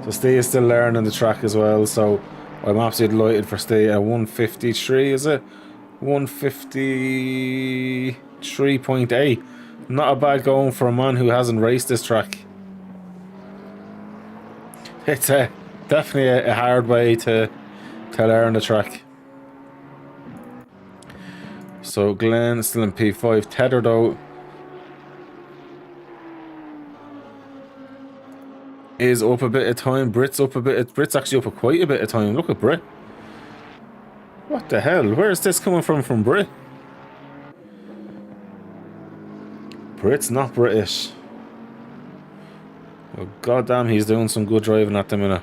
So Steve is still learning the track as well, so I'm absolutely delighted for Steve. 153, is it? 153.8. Not a bad going for a man who hasn't raced this track. It's definitely a hard way to learn the track. So Glen still in P5. Tether though is up a bit of time. Brit's up a bit. Brit's actually up quite a bit of time. Look at Brit. What the hell? Where is this coming from Brit? Brit's not British. Oh, goddamn, he's doing some good driving at the minute.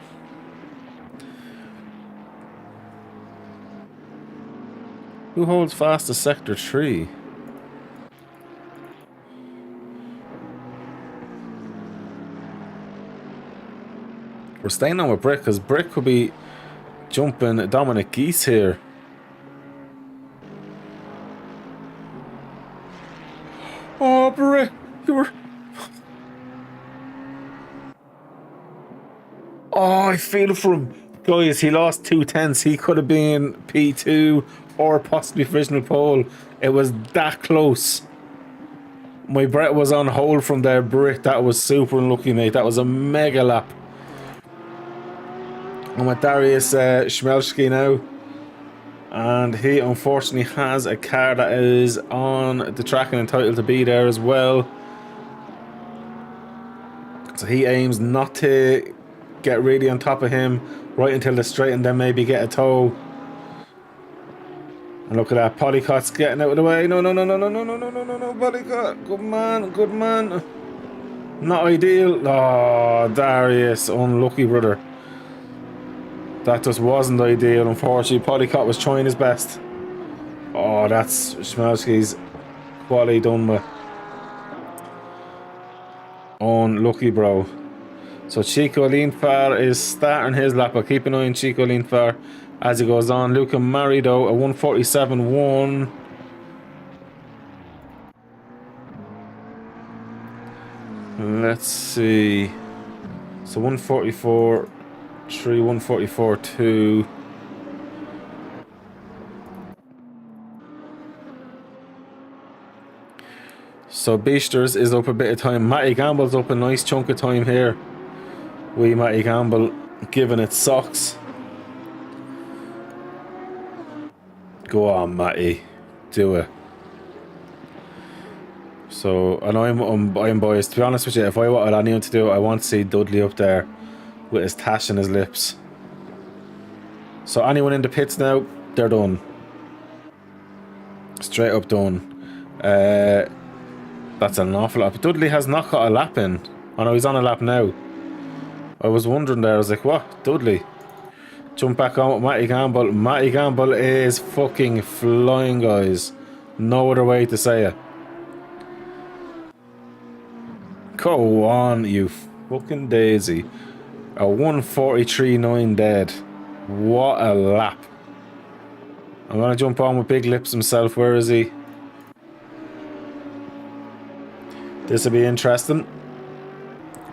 Who holds fast to sector 3? We're staying on with Brick because Brick could be jumping Dominic Geese here. Oh, Brick, you were... Oh, I feel for him. Guys, he lost 2/10. He could have been P2 or possibly provisional pole. It was that close. My breath was on hold from there, Brick. That was super unlucky, mate. That was a mega lap. I'm with Darius Schmelski now. And he unfortunately has a car that is on the track and entitled to be there as well. So he aims not to get really on top of him right until the straight and then maybe get a tow. And look at that, Polycott's getting out of the way. No, Polycott. Good man. Not ideal. Oh, Darius, unlucky brother. That just wasn't ideal, unfortunately. Polycott was trying his best. Oh, that's Schmelski's quality done with. Unlucky, bro. So Chico Lindfar is starting his lap. I'll keep an eye on Chico Lindfar as he goes on. Luca Marido, a 147.1. Let's see. So 144.3, 144.2. So Beasters is up a bit of time. Matty Gamble's up a nice chunk of time here. Wee Matty Gamble giving it socks. Go on, Matty. Do it. So, and I'm biased. To be honest with you, if I wanted anyone to do it, I want to see Dudley up there with his tash in his lips. So anyone in the pits now, they're done. Straight up done. That's an awful lot. But Dudley has not got a lap in. Oh no, he's on a lap now. I was wondering there, I was like, what? Dudley? Jump back on with Matty Gamble. Matty Gamble is fucking flying, guys. No other way to say it. Go on, you fucking daisy. A 143.9 dead. What a lap. I'm gonna jump on with Big Lips himself. Where is he? This will be interesting.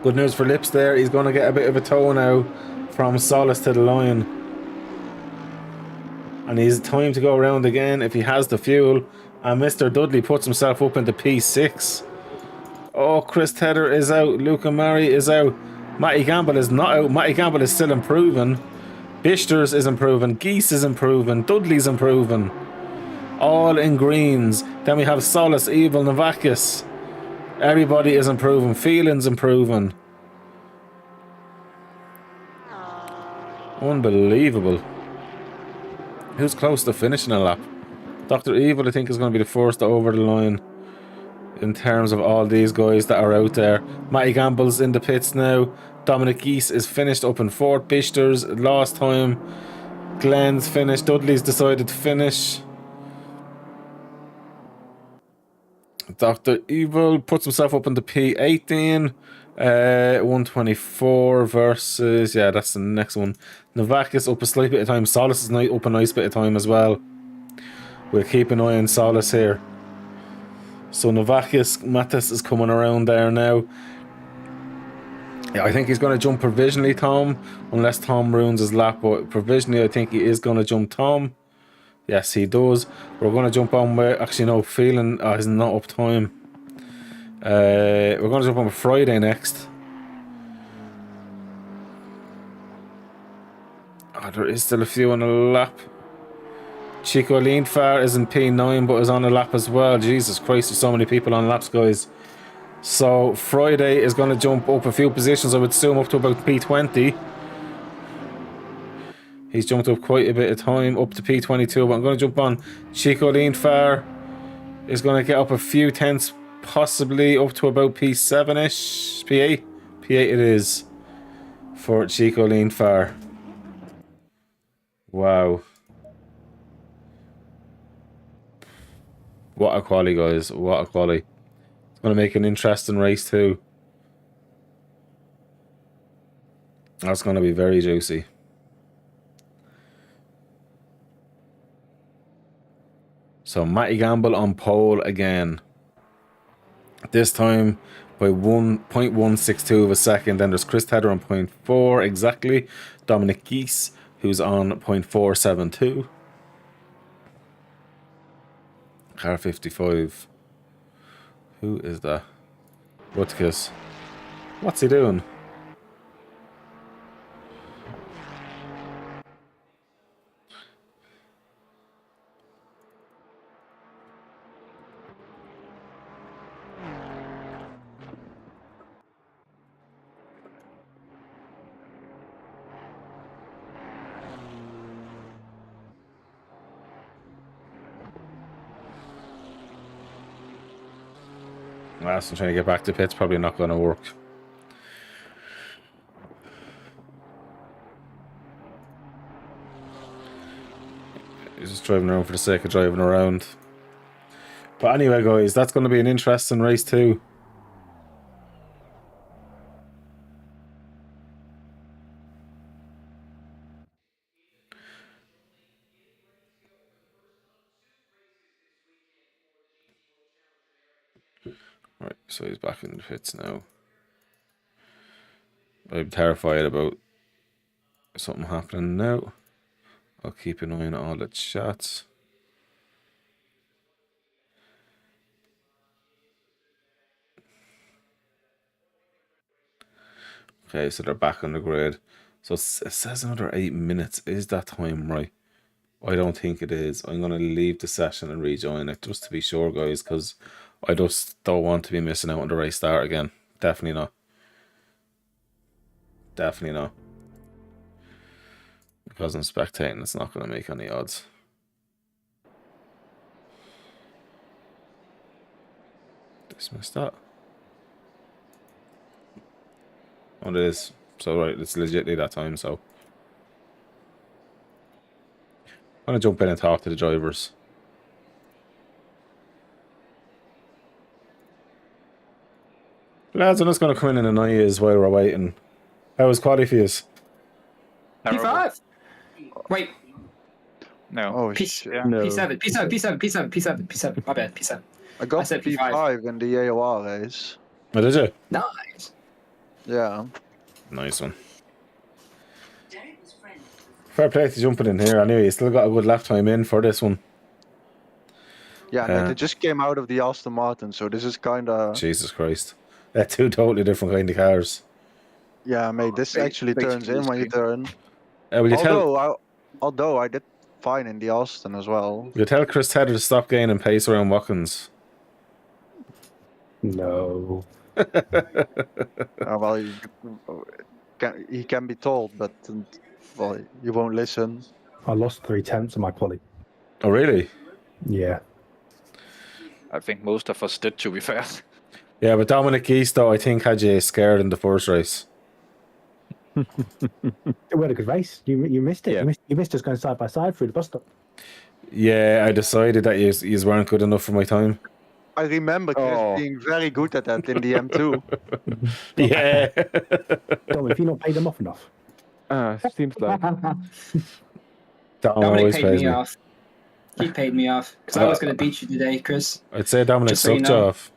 Good news for Lips there. He's gonna get a bit of a tow now from Solace to the line. And he's time to go around again if he has the fuel. And Mr. Dudley puts himself up into P6. Oh, Chris Tedder is out. Luca Murray is out. Matty Gamble is not out. Matty Gamble is still improving. Bishters is improving. Geese is improving. Dudley's improving. All in greens. Then we have Solace, Evil, Navakis. Everybody is improving. Feeling's improving. Unbelievable. Who's close to finishing a lap? Dr. Evil, I think, is going to be the first over the line. in terms of all these guys that are out there. Matty Gamble's in the pits now. Dominic Geese is finished up in fourth. Bishter's last time. Glen's finished. Dudley's decided to finish. Dr. Evil puts himself up in the P18. 124 versus... Yeah, that's the next one. Novakis up a slight bit of time. Solace is up a nice bit of time as well. We'll keep an eye on Solace here. So Novakis, Matis is coming around there now. Yeah, I think he's going to jump provisionally, Tom. Unless Tom ruins his lap. But provisionally, I think he is going to jump Tom. Yes, he does. We're going to jump on with... Actually, no, Phelan is not up time. We're going to jump on with Friday next. Oh, there is still a few on the lap. Chico Leanfar is in P9 but is on a lap as well. Jesus Christ, there's so many people on laps, guys. So Friday is going to jump up a few positions, I would assume up to about P20. He's jumped up quite a bit of time, up to P22, but I'm going to jump on Chico Leanfar. Is going to get up a few tenths, possibly up to about P7-ish. P8? P8 it is for Chico Leanfar. Wow. What a quality, guys. What a quality. It's going to make an interesting race too. That's going to be very juicy. So Matty Gamble on pole again. This time by 1.162 of a second. Then there's Chris Tedder on 0.4 exactly. Dominic Geese, who's on 0.472. Car 55. Who is that? Watkins. What's he doing? I'm trying to get back to pits, probably not going to work. He's just driving around for the sake of driving around. But anyway, guys, that's going to be an interesting race too. Right, so he's back in the pits now. I'm terrified about something happening now. I'll keep an eye on all the chats. Okay, so they're back on the grid. So it says another 8 minutes. Is that time right? I don't think it is. I'm going to leave the session and rejoin it just to be sure, guys, because I just don't want to be missing out on the race start again. Definitely not. Definitely not. Because I'm spectating, it's not going to make any odds. Dismiss that. Oh, it is. So, right, it's legitly that time, so. I'm going to jump in and talk to the drivers. Lads, I'm just going to come in and annoy you while we're waiting. How was quality for you? P5. Wait. No. Oh, P- shit. No. P7. P7. P7. P7. P7. P7. My bad. P7. I got said P5 in the AOR race. Oh, did you? Nice. Yeah. Nice one. Fair play to jumping in here. Anyway, you still got a good lap time in for this one. Yeah, they just came out of the Aston Martin, so this is kind of... Jesus Christ. They're two totally different kind of cars. Yeah, mate, this actually turns in when you turn. Will you Although I did fine in the Aston as well. you tell Chris Tedder to stop gaining pace around Watkins? No. Well, he can be told, but well, you won't listen. I lost 3 tenths of my quality. Oh, really? Yeah. I think most of us did, to be fair. Yeah, but Dominic East, though, I think had you scared in the first race. It was a good race. You missed it. Yeah. You missed us going side by side through the bus stop. Yeah, I decided that you weren't good enough for my time. I remember Chris being very good at that in the M2. Yeah. Dom, have you not paid them off enough? Seems like. Dom Dominic always paid pays me me. off. He paid me off because I was going to beat you today, Chris. I'd say Dominic Just so you sucked know. off.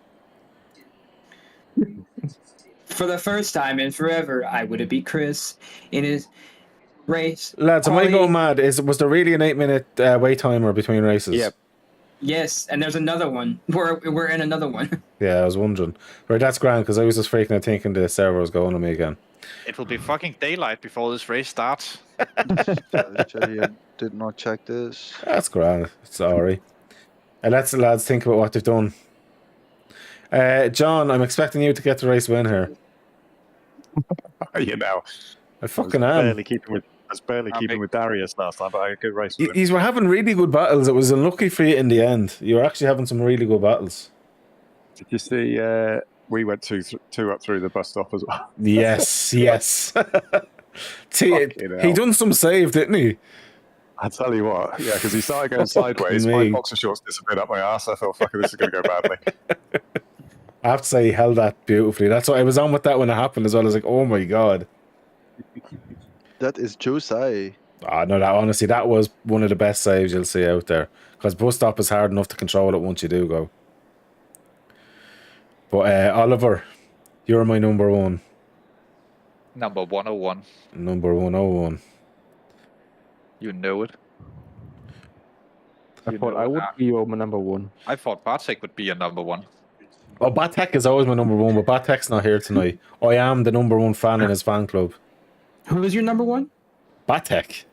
For the first time in forever, I would have beat Chris in his race. Lads, am I Ollie- going mad? Was there really an 8-minute wait timer between races? Yep. Yes, and there's another one. We're in another one. Yeah, I was wondering. Right, that's grand, because I was just freaking out thinking the server was going on me again. It will be fucking daylight before this race starts. I did not check this. That's grand. Sorry. Let's the lads think about what they've done. John, I'm expecting you to get the race win here. You know, I fucking I am. was barely keeping with Darius last time, but I had a good race with him. You were having really good battles. It was unlucky for you in the end. You were actually having some really good battles. Did you see? We went two up through the bus stop as well. Yes, yes. See, Fucking he hell. done some save, didn't he? I tell you what, yeah, because he started going sideways. me. My boxer shorts disappeared up my ass. I thought, fuck it, this is going to go badly. I have to say, he held that beautifully. That's why I was on with that when it happened as well. I was like, oh my god. That is juicy. Ah, no, that honestly, that was one of the best saves you'll see out there. Because bus stop is hard enough to control it once you do go. But Oliver, you're my number one. Number 101. Number 101. You know it. I You thought know I it. would be your number one. I thought Bartek would be your number one. Oh, Batek is always my number one, but Batek's not here tonight. I am the number one fan in his fan club. Who is your number one? Batek.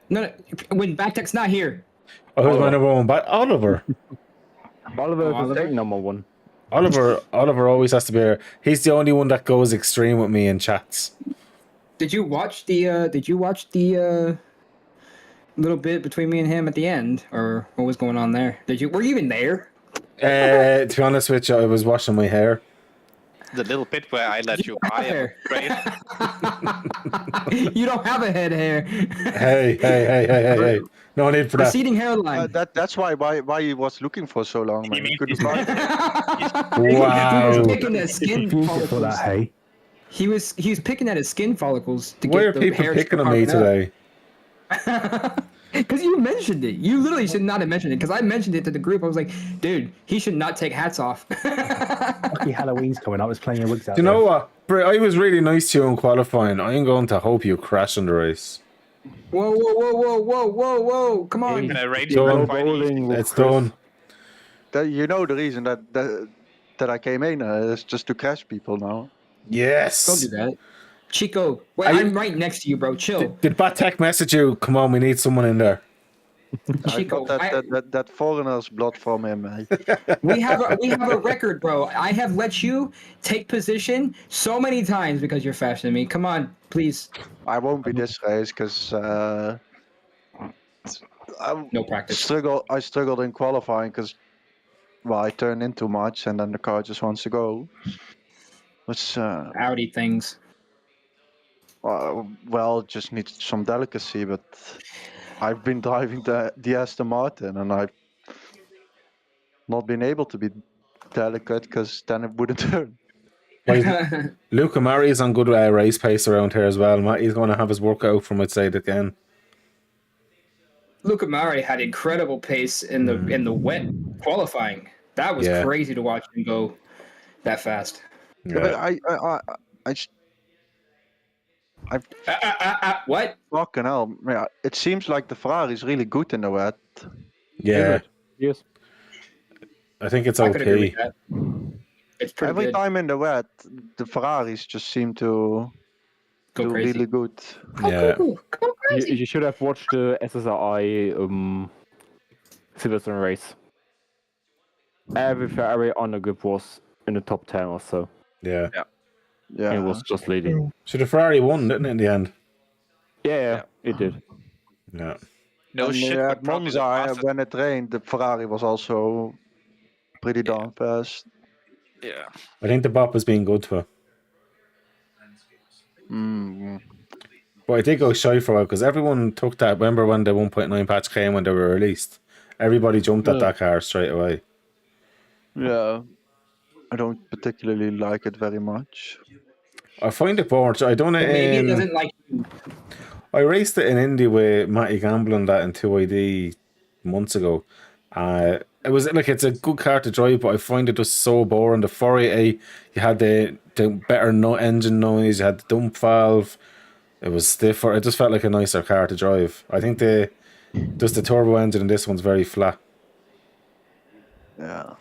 No, when Backtek's not here. Oh, who's my number one? Oliver. Oliver is Oliver? the number one. Oliver always has to be here. He's the only one that goes extreme with me in chats. Did you watch the little bit between me and him at the end, or what was going on there? Were you even there? To be honest with you, I was washing my hair. The little bit where I let you buy Hair. it. Right? You don't have a head hair. Hey. No need for that. Receding hairline. That's why he was looking for so long, man. He couldn't find it. He Wow. was picking at skin Beautiful follicles. that, hey. He was picking at his skin follicles to Why get are the people hair to picking on me harden up. today? Because you mentioned it. You literally should not have mentioned it. Because I mentioned it to the group. I was like, dude, he should not take hats off. Lucky Halloween's coming. I was playing your wigs out Do you know there. what? Bro, I was really nice to you in qualifying. I'm going to hope you crash in the race. Whoa. Come on. And arrange Done. it quite easy. Bowling with It's Chris. done. You know the reason that I came in is just to crash people now. Yes. Don't do that. Chico, wait, I'm right next to you, bro. Chill. Did Batek message you? Come on, we need someone in there. Chico, I got that foreigner's blood from him. we have a record, bro. I have let you take position so many times because you're faster than me. Come on, please. I won't be this race because No practice. I struggled in qualifying because I turned in too much and then the car just wants to go. Which Audi things. just needs some delicacy, but I've been driving the Aston Martin and I've not been able to be delicate because then it wouldn't turn. Luca Murray's on good race pace around here as well. He's going to have his workout from outside again. Luca Mari had incredible pace in the wet qualifying. That was Yeah. crazy to watch him go that fast. But Yeah. What? fucking hell. Yeah, it seems like the Ferrari is really good in the wet. Yeah, Yes. I think it's I could agree okay. with that. It's pretty Every good. time in the wet, the Ferraris just seem to Go do crazy. really good. Yeah. Go crazy. You should have watched the SSRI Silverstone race. Every Ferrari on the grid was in the top 10 or so. Yeah. Yeah. It was just leading. So the Ferrari won, didn't it, in the end? Yeah, it did. Yeah. No And, shit, at but probably the Monza, fastest. when it rained, the Ferrari was also pretty darn fast. Yeah. I think the bop has been good to her. Mm. But I did go shy for a while because everyone took that. Remember when the 1.9 patch came when they were released? Everybody jumped at Yeah. that car straight away. Yeah, I don't particularly like it very much. I find it boring. I done it But maybe it in. doesn't like. I raced it in Indy with Matty Gamble and that in 2ID months ago. It was like it's a good car to drive, but I find it just so boring. The 488, you had the better engine noise, you had the dump valve. It was stiffer. It just felt like a nicer car to drive. I think just the turbo engine in this one's very flat. Yeah.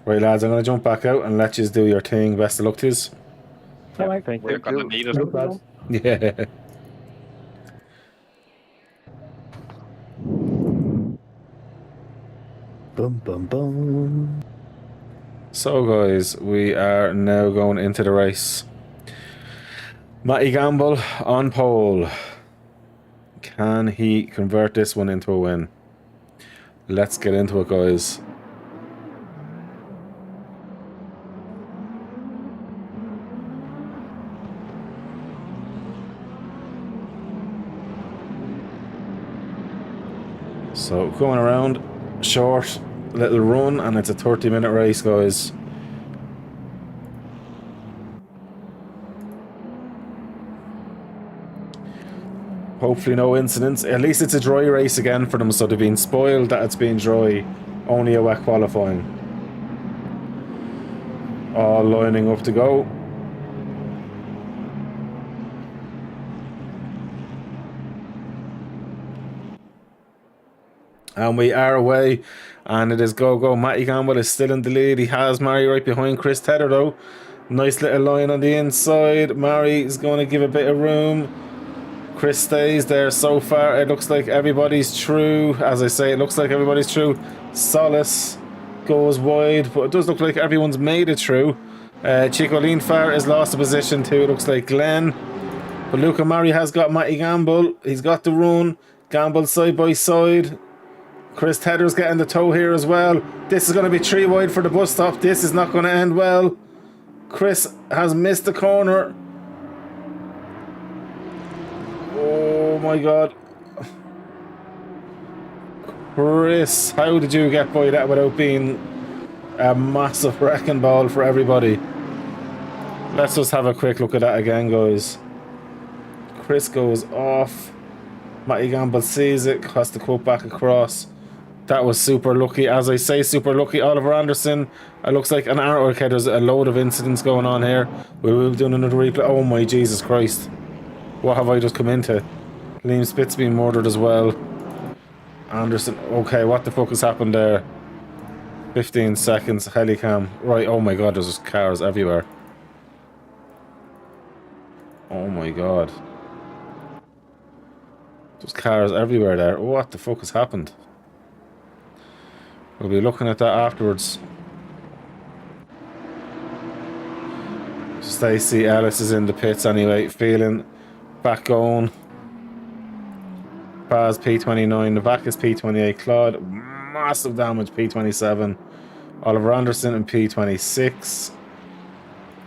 Right, lads, I'm going to jump back out and let you do your thing. Best of luck to you. All right. Thank We're you. gonna need it. No problem. Yeah. Boom, boom, boom. So, guys, we are now going into the race. Matty Gamble on pole. Can he convert this one into a win? Let's get into it, guys. So, coming around, short little run, and it's a 30-minute race, guys. Hopefully no incidents. At least it's a dry race again for them, so they've been spoiled that it's been dry. Only a wet qualifying. All lining up to go. And we are away, and it is go. Matty Gamble is still in the lead. He has Murray right behind Chris Tedder, though. Nice little line on the inside. Murray is going to give a bit of room. Chris stays there so far. It looks like everybody's true. As I say, it looks like everybody's true. Solace goes wide, but it does look like everyone's made it through. Chico Leanfar has lost a position too. It looks like Glen. But Luca Murray has got Matty Gamble. He's got the run. Gamble side by side. Chris Tedder's getting the toe here as well. This is going to be 3 wide for the bus stop. This is not going to end well. Chris has missed the corner. Oh my god. Chris, how did you get by that without being a massive wrecking ball for everybody? Let's just have a quick look at that again, guys. Chris goes off. Matty Gamble sees it, has to cut back across. That was super lucky. As I say, super lucky. Oliver Anderson. It looks like an hour. Okay, there's a load of incidents going on here. We will be doing another replay. Oh my Jesus Christ. What have I just come into? Liam Spitz being murdered as well. Anderson. Okay, what the fuck has happened there? 15 seconds. Helicam. Right, oh my god, there's just cars everywhere. Oh my god. There's cars everywhere there. What the fuck has happened? We'll be looking at that afterwards. Stacey Ellis is in the pits anyway, feeling back going. Baz P29, Novakis P28, Claude, massive damage P27. Oliver Anderson in P26.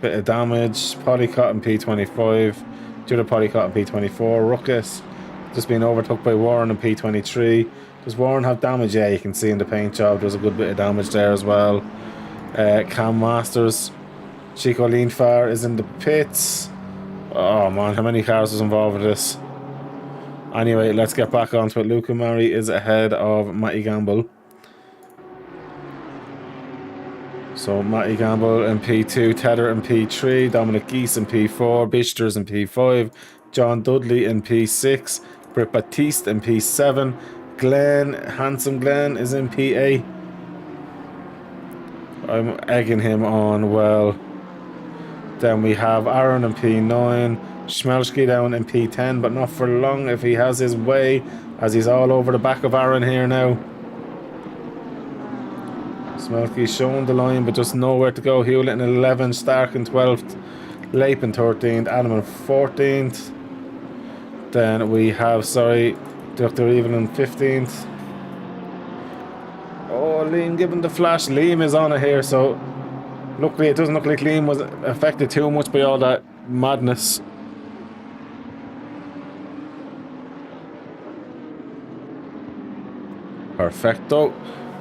Bit of damage. Polycott in P25. Judah Polycott in P24. Ruckus just being overtook by Warren in P23. Does Warren have damage? Yeah, you can see in the paint job there's a good bit of damage there as well. Cam Masters. Chico Leanfar is in the pits. Oh man, how many cars was involved with this? Anyway, let's get back onto it. Luca Murray is ahead of Matty Gamble. So Matty Gamble in P2, Tedder in P3, Dominic Geese in P4, Bishters in P5, John Dudley in P6, Britt Batiste in P7, Glen, Handsome Glen is in P8. I'm egging him on well. Then we have Aaron in P9, Schmelski down in P10, but not for long if he has his way, as he's all over the back of Aaron here now. Schmelski's showing the line, but just nowhere to go. Hewlett in 11th, Stark in 12th, Lape in 13th, Adam in 14th. Then we have, Dr. Evil in 15th. Oh, Liam giving the flash. Liam is on it here, so luckily it doesn't look like Liam was affected too much by all that madness. Perfecto.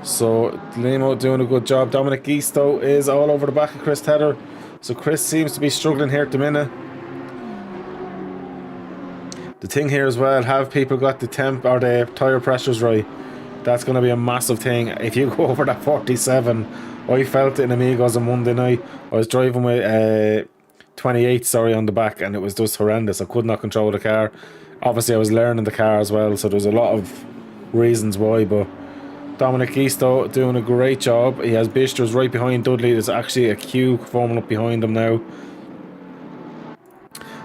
So Liam doing a good job. Dominic Geese though is all over the back of Chris Tedder. So Chris seems to be struggling here at the minute. The thing here as well, have people got the temp or the tyre pressures right? That's going to be a massive thing. If you go over that 47, I felt it in Amigos on Monday night. I was driving with 28, sorry, on the back, and it was just horrendous. I could not control the car. Obviously, I was learning the car as well, so there's a lot of reasons why, but Dominic Easto doing a great job. He has Bisters right behind Dudley. There's actually a queue forming up behind him now.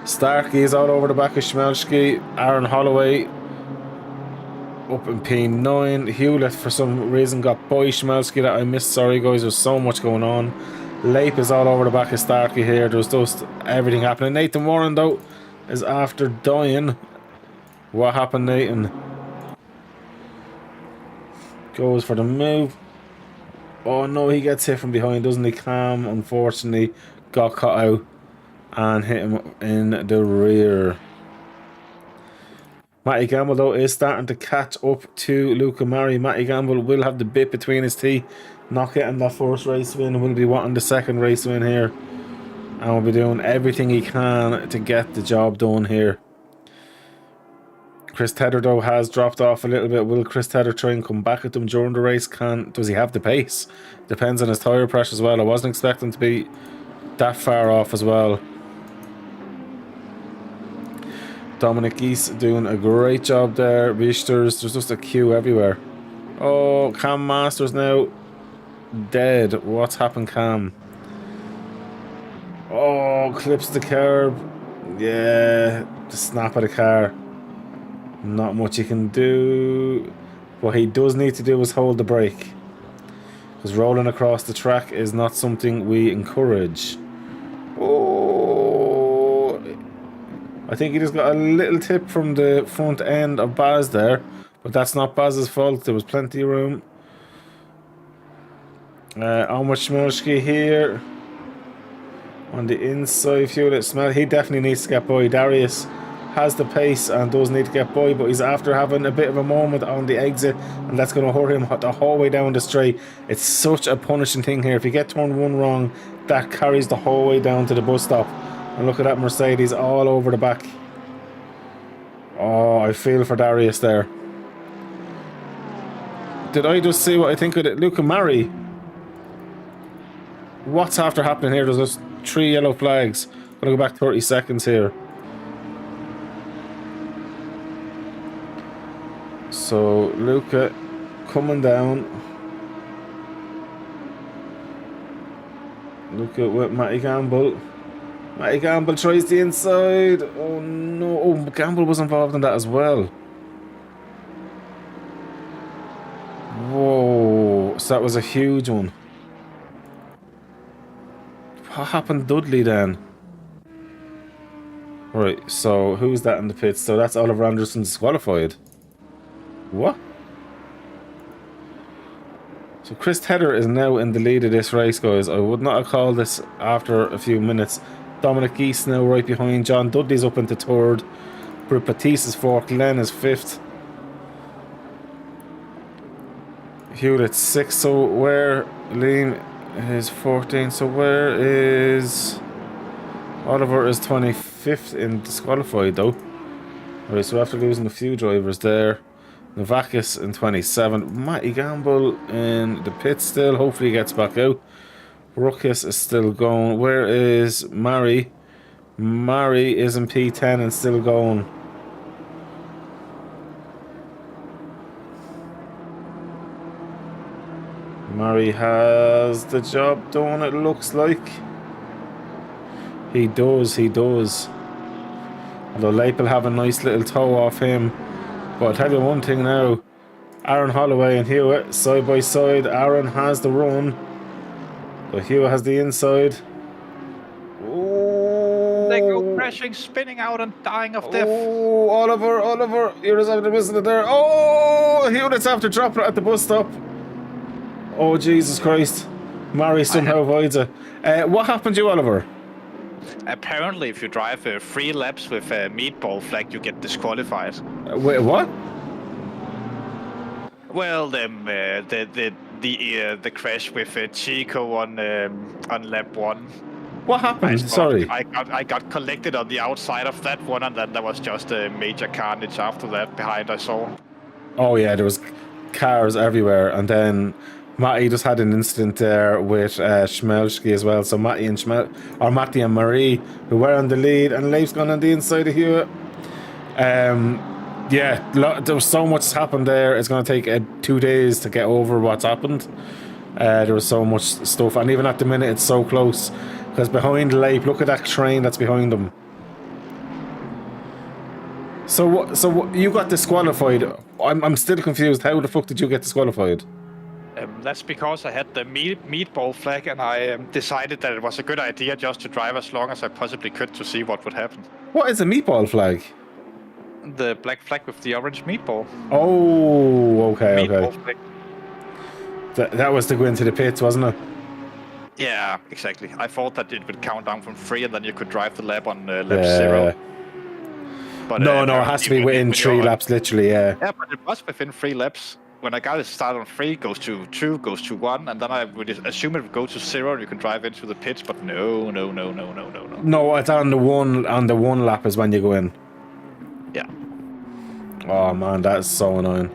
Starkey is all over the back of Schmelski. Aaron Holloway up in P9. Hewlett for some reason got by Schmelski that I missed. Sorry guys, there's so much going on. Leip is all over the back of Starkey here. There's just everything happening. Nathan Warren though is after dying. What happened, Nathan? Goes for the move. Oh no, he gets hit from behind, doesn't he? Cam unfortunately got caught out and hit him in the rear. Matty Gamble though is starting to catch up to Luca Mari. Matty Gamble will have the bit between his teeth, not getting that first race win. Will be wanting the second race win here, and will be doing everything he can to get the job done here. Chris Tedder though has dropped off a little bit. Will Chris Tedder try and come back at them during the race? Does he have the pace? Depends on his tyre pressure as well. I wasn't expecting to be that far off as well. Dominic Geese doing a great job there. Richters, there's just a queue everywhere. Oh, Cam Masters now dead. What's happened, Cam? Oh, clips the curb. Yeah, the snap of the car. Not much he can do. What he does need to do is hold the brake, because rolling across the track is not something we encourage. Oh, I think he just got a little tip from the front end of Baz there, but that's not Baz's fault. There was plenty of room. Omar Shmulski here on the inside. Hewlett Smell, he definitely needs to get by. Darius has the pace and does need to get by, but he's after having a bit of a moment on the exit, and that's going to hurt him the whole way down the straight. It's such a punishing thing here. If you get turn one wrong, that carries the whole way down to the bus stop. And look at that Mercedes all over the back. Oh, I feel for Darius there. Did I just see what I think of it? Luca Mari. What's after happening here? There's just 3 yellow flags. I'm going to go back 30 seconds here. So Luca coming down. Luca with Matty Gamble. Matty Gamble tries the inside. Oh no. Oh, Gamble was involved in that as well. Whoa. So that was a huge one. What happened to Dudley then? Right, so who's that in the pits? So that's Oliver Anderson disqualified. What? So Chris Tedder is now in the lead of this race, guys. I would not have called this after a few minutes. Dominic Geese now right behind. John Dudley's up into 3rd. Brut Batiste is 4th. Glen is 5th. Hewlett's 6th. So where Liam is 14. So where is Oliver is 25th in disqualified though. Alright, so after losing a few drivers there. Novakis in 27. Matty Gamble in the pit still. Hopefully he gets back out. Ruckus is still going. Where is Mari? Mari is in P10 and still going. Mari has the job done, it looks like. He does, he does. Although Leip will have a nice little toe off him. But I'll tell you one thing now. Aaron Holloway and Hewitt side by side. Aaron has the run. But Hewitt has the inside. Oh, They go crashing, spinning out and dying of death. Oh, Oliver. Hewitt's after missing it there. Oh, Hewitt's after dropping it at the bus stop. Oh, Jesus Christ. Murray somehow avoids it. What happened to you, Oliver? Apparently, if you drive 3 laps with a meatball flag, you get disqualified. Wait, what? Well, the crash with Chico on lap 1. What happened? Sorry. I got collected on the outside of that one, and then there was just a major carnage after that behind. I saw. Oh, yeah, there was cars everywhere. And then Matty just had an incident there with Schmelski as well. So Matty and Marie, who were on the lead, and Leif's gone on the inside of Hewitt. Yeah, there was so much happened there. It's going to take 2 days to get over what's happened. There was so much stuff, and even at the minute, it's so close. Because behind Leif, look at that train that's behind them. So you got disqualified. I'm still confused. How the fuck did you get disqualified? That's because I had the meatball flag, and I decided that it was a good idea just to drive as long as I possibly could to see what would happen. What is a meatball flag? The black flag with the orange meatball. Oh, okay, Meatball okay. flag. That was to go into the pits, wasn't it? Yeah, exactly. I thought that it would count down from 3, and then you could drive the lap on lap 0. But, no, it has to be within 3 laps, literally, yeah. Yeah, but it was within 3 laps. When I got it started on 3, goes to 2, goes to 1, and then I would assume it would go to 0 and you can drive into the pits, but no. No, it's on the one lap is when you go in. Yeah. Oh man, that is so annoying.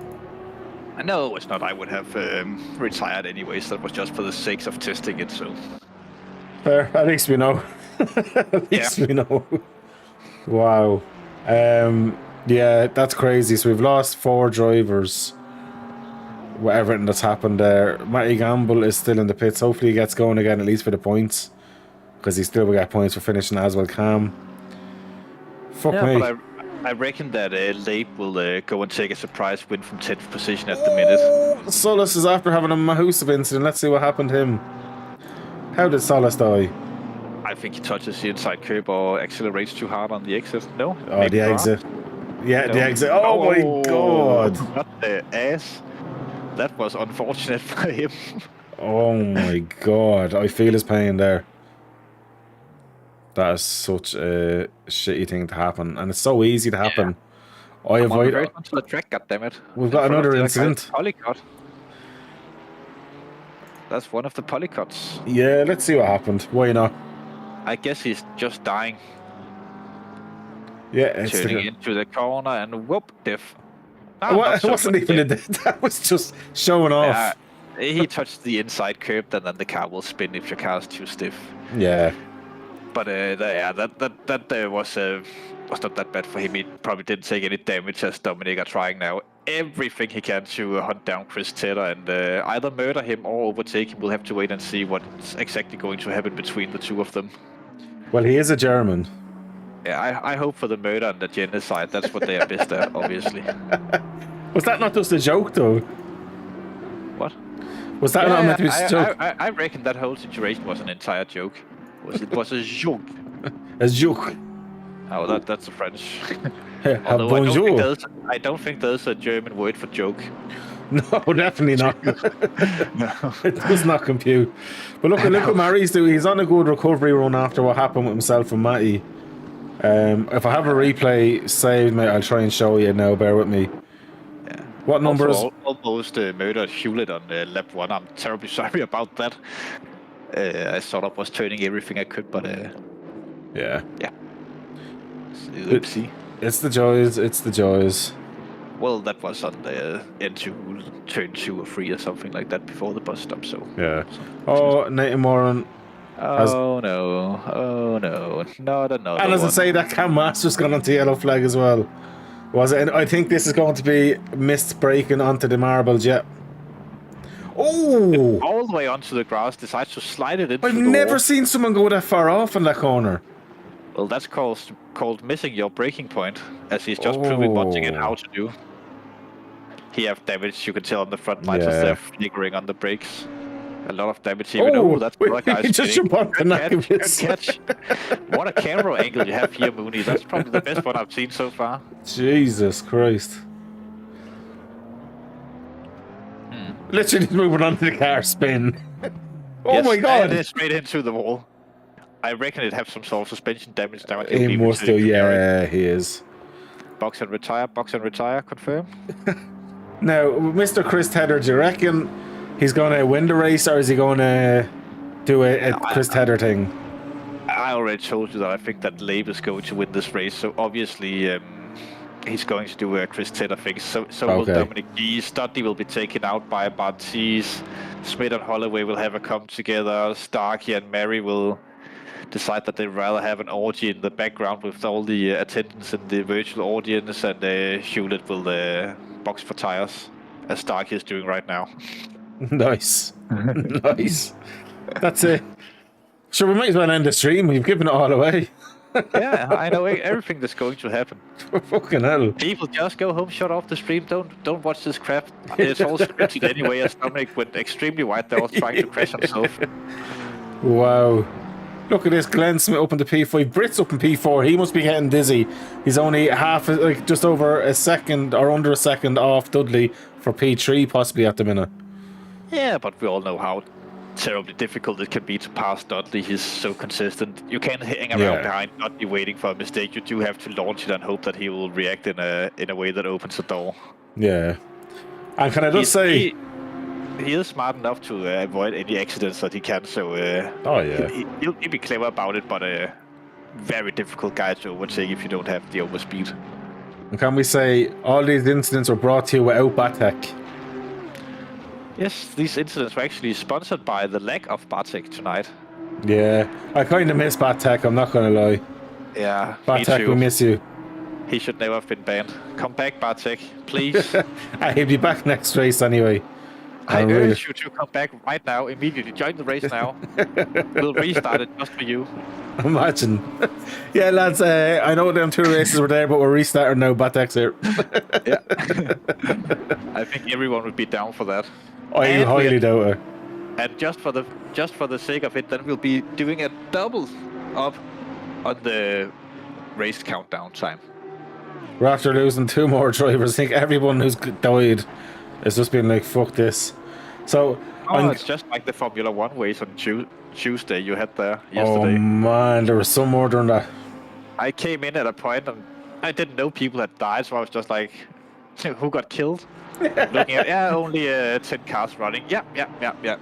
No, it's not. I would have retired anyways. That was just for the sake of testing it, so... Fair, at least we know. At least we know. Wow. Yeah, that's crazy. So we've lost 4 drivers. With everything that's happened there. Matty Gamble is still in the pits. Hopefully he gets going again, at least for the points. Because he still will get points for finishing as well. Cam. Fuck me. But I reckon that Leif will go and take a surprise win from 10th position at the minute. Solis is after having a Mahusiv incident. Let's see what happened to him. How did Solis die? I think he touches the inside curb or accelerates too hard on the exit. No? Oh, Maybe the not. exit. Yeah, No. the exit. Oh my god. What the ass? That was unfortunate for him. Oh my god. I feel his pain there. That is such a shitty thing to happen. And it's so easy to happen. I avoid it. Onto the track, goddammit. We've got another incident. Polycut. That's one of the polycuts. Yeah, let's see what happened. Why not? I guess he's just dying. Yeah, it's Turning into the corner and whoop, diff. Ah, What? not It so wasn't much even diff. that was just showing off. He touched the inside curb, and then the car will spin if your car is too stiff. Yeah. But that was not that bad for him. He probably didn't take any damage, as Dominic are trying now everything he can to hunt down Chris Tedder and either murder him or overtake him. We'll have to wait and see what's exactly going to happen between the two of them. Well, he is a German. Yeah, I hope for the murder and the genocide. That's what they are best at, obviously. Was that not just a joke, though? What? Was that not meant to be a joke? I reckon that whole situation was an entire joke. It was a joke. A joke. Oh, that's a French. Although bonjour. I don't think there's a German word for joke. No, definitely not. No. It does not compute. But look what Mary's doing. He's on a good recovery run after what happened with himself and Matty. If I have a replay saved, mate, I'll try and show you now. Bear with me. Yeah. What number is... Almost murdered Hewlett on lap 1. I'm terribly sorry about that. I sort of was turning everything I could, but yeah. Oopsie. It's the joys. It's the joys. Well, that was on the N2, turn 2 or 3 or something like that before the bus stop, so... Yeah. Oh, Nathan Moran. Oh no, not another And as I one. say, that Cam Masters gone onto yellow flag as well. Was it? I think this is going to be missed breaking onto the marbles, yeah. Oh! All the way onto the grass, decides to slide it into I've the never wall. seen someone go that far off in that corner. Well, that's called missing your braking point, as he's just proving once again how to do. He have damage, you can tell on the front lights as they're flickering on the brakes. A lot of damage even. Oh, that's what guy's he just jumped on the neck of good his... catch. What a camera angle you have here, Mooney. That's probably the best one I've seen so far. Jesus Christ. Literally just moving onto the car spin. Oh Yes, my god! And it's straight into the wall. I reckon it has some sort of suspension damage now. and He he'll be must do, returning to Gary. yeah, he is. Box and retire, confirm. Now, Mr. Chris Tedder, do you reckon he's going to win the race, or is he going to do a Chris Tedder thing? I already told you that I think that Labe is going to win this race, so obviously he's going to do a Chris Tedder thing. So will Dominic G. Studley will be taken out by Bartiz. Smith and Holloway will have a come together. Starkey and Mary will decide that they'd rather have an orgy in the background with all the attendants in the virtual audience, and Hewlett will box for tires, as Starkey is doing right now. Nice. Nice. That's it. Sure, we might as well end the stream. We've given it all away. Yeah, I know everything that's going to happen. Fucking hell. People just go home, shut off the stream, don't watch this crap. It's all scripted anyway, as Dominic went extremely wide there, was trying to crash himself. Wow. Look at this, Glen Smith up in the P5, Britt's up in P4, he must be getting dizzy. He's only just over a second, or under a second off Dudley for P3 possibly at the minute. Yeah, but we all know how terribly difficult it can be to pass Dudley. He's so consistent. You can't hang around behind Dudley waiting for a mistake. You do have to launch it and hope that he will react in a way that opens the door. Yeah. And can I just say... He is smart enough to avoid any accidents that he can, so he'll be clever about it, but a very difficult guy to overtake if you don't have the overspeed. And can we say all these incidents were brought to you without Batek? Yes, these incidents were actually sponsored by the lack of Bartek tonight. Yeah, I kind of miss Batek, I'm not going to lie. Yeah, Batek, we miss you. He should never have been banned. Come back, Bartek, please. He'll be back next race anyway. I urge you to come back right now, immediately. Join the race now. We'll restart it just for you. Imagine. Yeah, lads, I know them 2 races were there, but we're restarting now. Batek's here. Yeah. I think everyone would be down for that. I highly doubt it. And just for the sake of it, then we'll be doing a double up on the race countdown time. We're after losing 2 more drivers. I think everyone who's died has just been like, fuck this. So it's just like the Formula 1 race on Tuesday you had there yesterday. Oh man, there was some more than that. I came in at a point and I didn't know people had died, so I was just like, who got killed? Looking at, only 10 cars running. Yeah.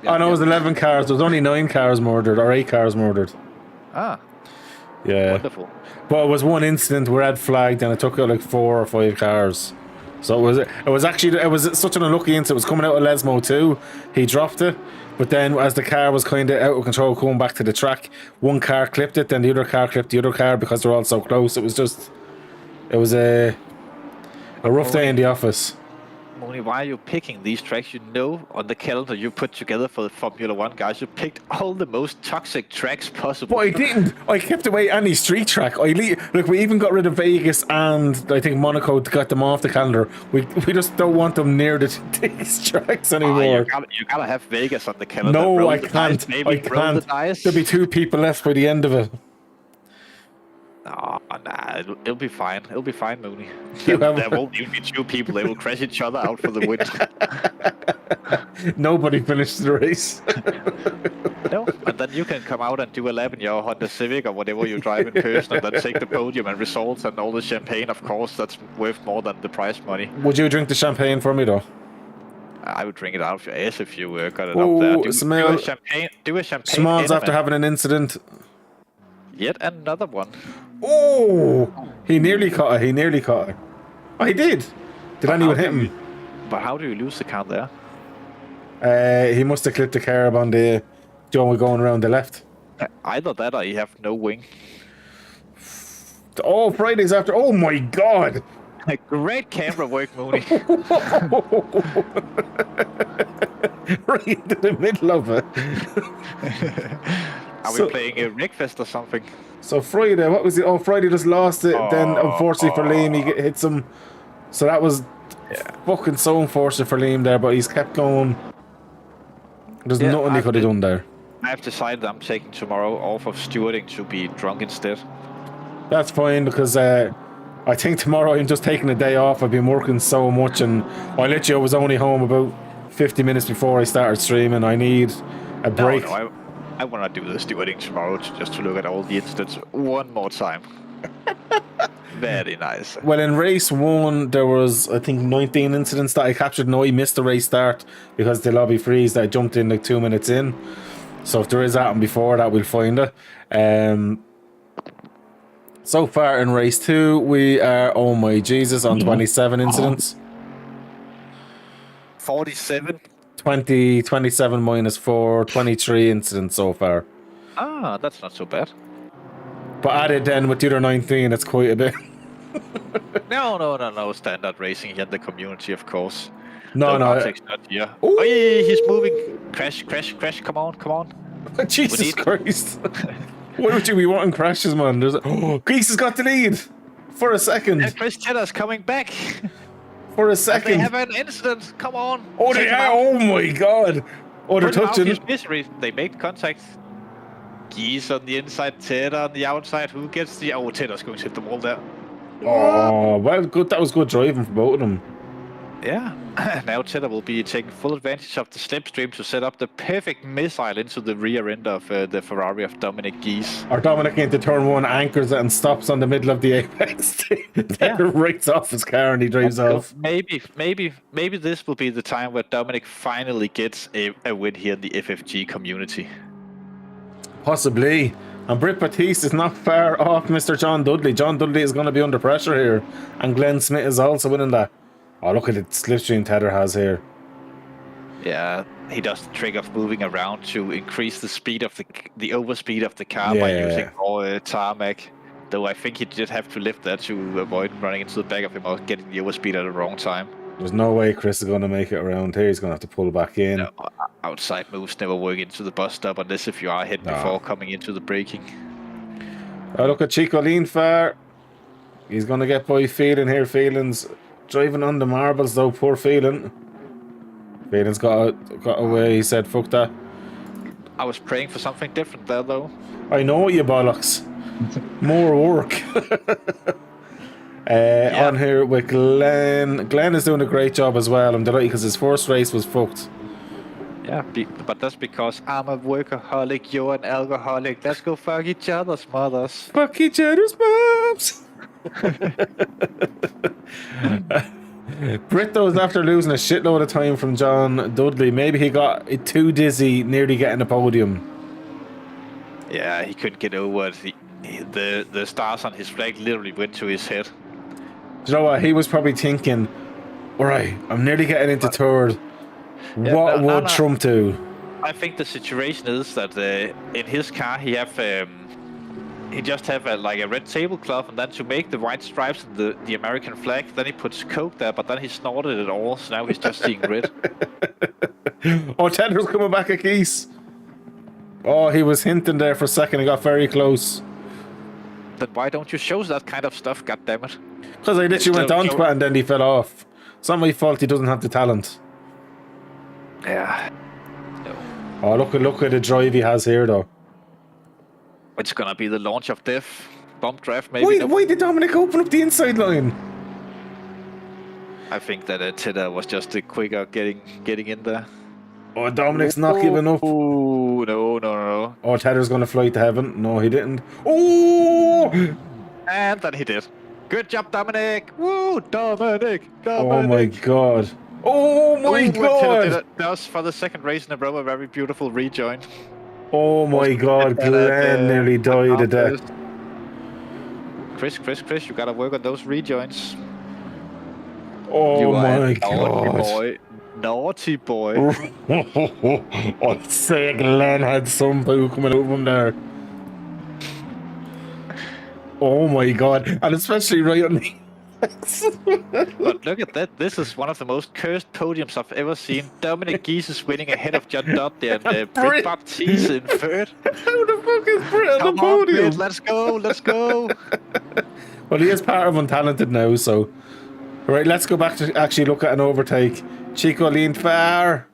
Oh no, it was 11 cars. There was only 9 cars murdered, or 8 cars murdered. Ah. Yeah. Wonderful. But it was one incident where red flagged and it took out like 4 or 5 cars. So it was such an unlucky incident. It was coming out of Lesmo too. He dropped it, but then as the car was kind of out of control coming back to the track, one car clipped it, then the other car clipped the other car because they're all so close. It was a rough day in the office. Moni, why are you picking these tracks? You know, on the calendar you put together for the Formula 1 guys, you picked all the most toxic tracks possible. But I didn't. I kept away any street track. Look, we even got rid of Vegas and I think Monaco to get them off the calendar. We just don't want them near these tracks anymore. You gotta have Vegas on the calendar. No, I can't. I can't. There'll be 2 people left by the end of it. Oh, nah, it'll be fine. It'll be fine, Mooney. There won't even be 2 people. They will crash each other out for the win. Nobody finished the race. No, and then you can come out and do a lap in your Honda Civic or whatever you drive in person, and then take the podium and results and all the champagne. Of course, that's worth more than the prize money. Would you drink the champagne for me, though? I would drink it out of your ass if you got it up there. Do a champagne. Smalls after having an incident. Yet another one. Oh! He nearly caught her. Oh, he did. Did anyone hit him? But how do you lose the car there? He must have clipped the curb on the one going around the left. Either that or you have no wing. Oh, Friday's after. Oh my god! Great camera work, Mooney. Right into the middle of it. Are we playing a Rickfest or something? So Friday, what was it? Oh, Friday just lost it. Then unfortunately for Liam, he hits him. So that was fucking so unfortunate for Liam there, but he's kept going. There's nothing he could have done there. I have decided I'm taking tomorrow off of stewarding to be drunk instead. That's fine because I think tomorrow I'm just taking a day off. I've been working so much and I was only home about 50 minutes before I started streaming. I need a break. No, I want to do the stewarding tomorrow just to look at all the incidents one more time. Very nice. Well, in race 1, there was, I think, 19 incidents that I captured. No, I missed the race start because the lobby freezed. I jumped in like 2 minutes in. So if there is that one before that, we'll find it. So far in race 2, we are, oh my Jesus, on 27 incidents. 47? 27 minus 4, 23 incidents so far. Ah, that's not so bad. But added then with the other 19, it's quite a bit. No. Standard racing here in the community, of course. No. Arctic's not here. Oh, yeah, he's moving. Crash. Come on. Jesus Christ. Why would you be wanting crashes, man? Greece has got the lead. For a second. And Chris Tedder's coming back. For a And second. they have an incident. Come on. Oh, they are. Oh my God. Oh, they're Put him out touching. his misery. They made contact. Geese on the inside, Tedder on the outside. Who gets the... Oh, Tedder's going to hit them all there. Oh, well, good. That was good driving for both of them. Yeah. Now Tedder will be taking full advantage of the slipstream to set up the perfect missile into the rear end of the Ferrari of Dominic Geese. Or Dominic into turn 1, anchors it and stops on the middle of the apex. Tedder writes off his car and he drives off. Maybe this will be the time where Dominic finally gets a win here in the FFG community. Possibly. And Britt Batiste is not far off Mr. John Dudley. John Dudley is going to be under pressure here. And Glen Smith is also winning that. Oh, look at the slipstream Tedder has here. Yeah, he does the trick of moving around to increase the speed of the overspeed of the car by using more tarmac. Though I think he did have to lift that to avoid running into the back of him or getting the overspeed at the wrong time. There's no way Chris is going to make it around here. He's going to have to pull back in. No, outside moves never work into the bus stop unless if you are hit before coming into the braking. Oh, look at Chico Leanfar. He's going to get by Phelan here. Phelan's driving on the marbles though. Poor Phelan. Phelan's got away. He said, fuck that. I was praying for something different there though. I know you bollocks. More work. On here with Glen. Glen is doing a great job as well. I'm delighted because his first race was fucked. Yeah, but that's because I'm a workaholic, you're an alcoholic. Let's go fuck each other's mothers. Fuck each other's moms. Britt though is after losing a shitload of time from John Dudley. Maybe he got too dizzy nearly getting a podium. Yeah, he couldn't get over it. The stars on his flag literally went to his head. Do you know what? He was probably thinking, alright, I'm nearly getting into third. What would Trump do? I think the situation is that in his car he just have a red tablecloth, and then to make the white stripes and the American flag, then he puts Coke there, but then he snorted it all, so now he's just seeing red. Oh, Tedder's coming back at Geese. Oh, he was hinting there for a second. He got very close. Then why don't you show that kind of stuff, goddammit? Because I literally went on to it and then he fell off. It's not my fault he doesn't have the talent. Yeah. No. Oh, look at the drive he has here, though. It's gonna be the launch of death. Bump draft, maybe. Why did Dominic open up the inside line? I think that Tedder was just quicker getting in there. Oh, Dominic's not giving up. Oh, no. Oh, Tedder's going to fly to heaven. No, he didn't. Oh! And then he did. Good job, Dominic. Woo, Dominic. Oh, my God. Oh, my God. That was for the second race in a row, a very beautiful rejoin. Oh, my God. Glen nearly died of that. Chris, you gotta work on those rejoins. Oh, my God. Naughty boy. I'd say Glen had some poo coming out of him there. Oh my God. And especially right on the... But look at that. This is one of the most cursed podiums I've ever seen. Dominic Geese is winning ahead of John Dudley and Britt Baptiste in third. How the fuck is Britt on the podium? Britt, let's go. Well, he is part of Untalented now, so... Right, let's go back to actually look at an overtake. Chico leaned far.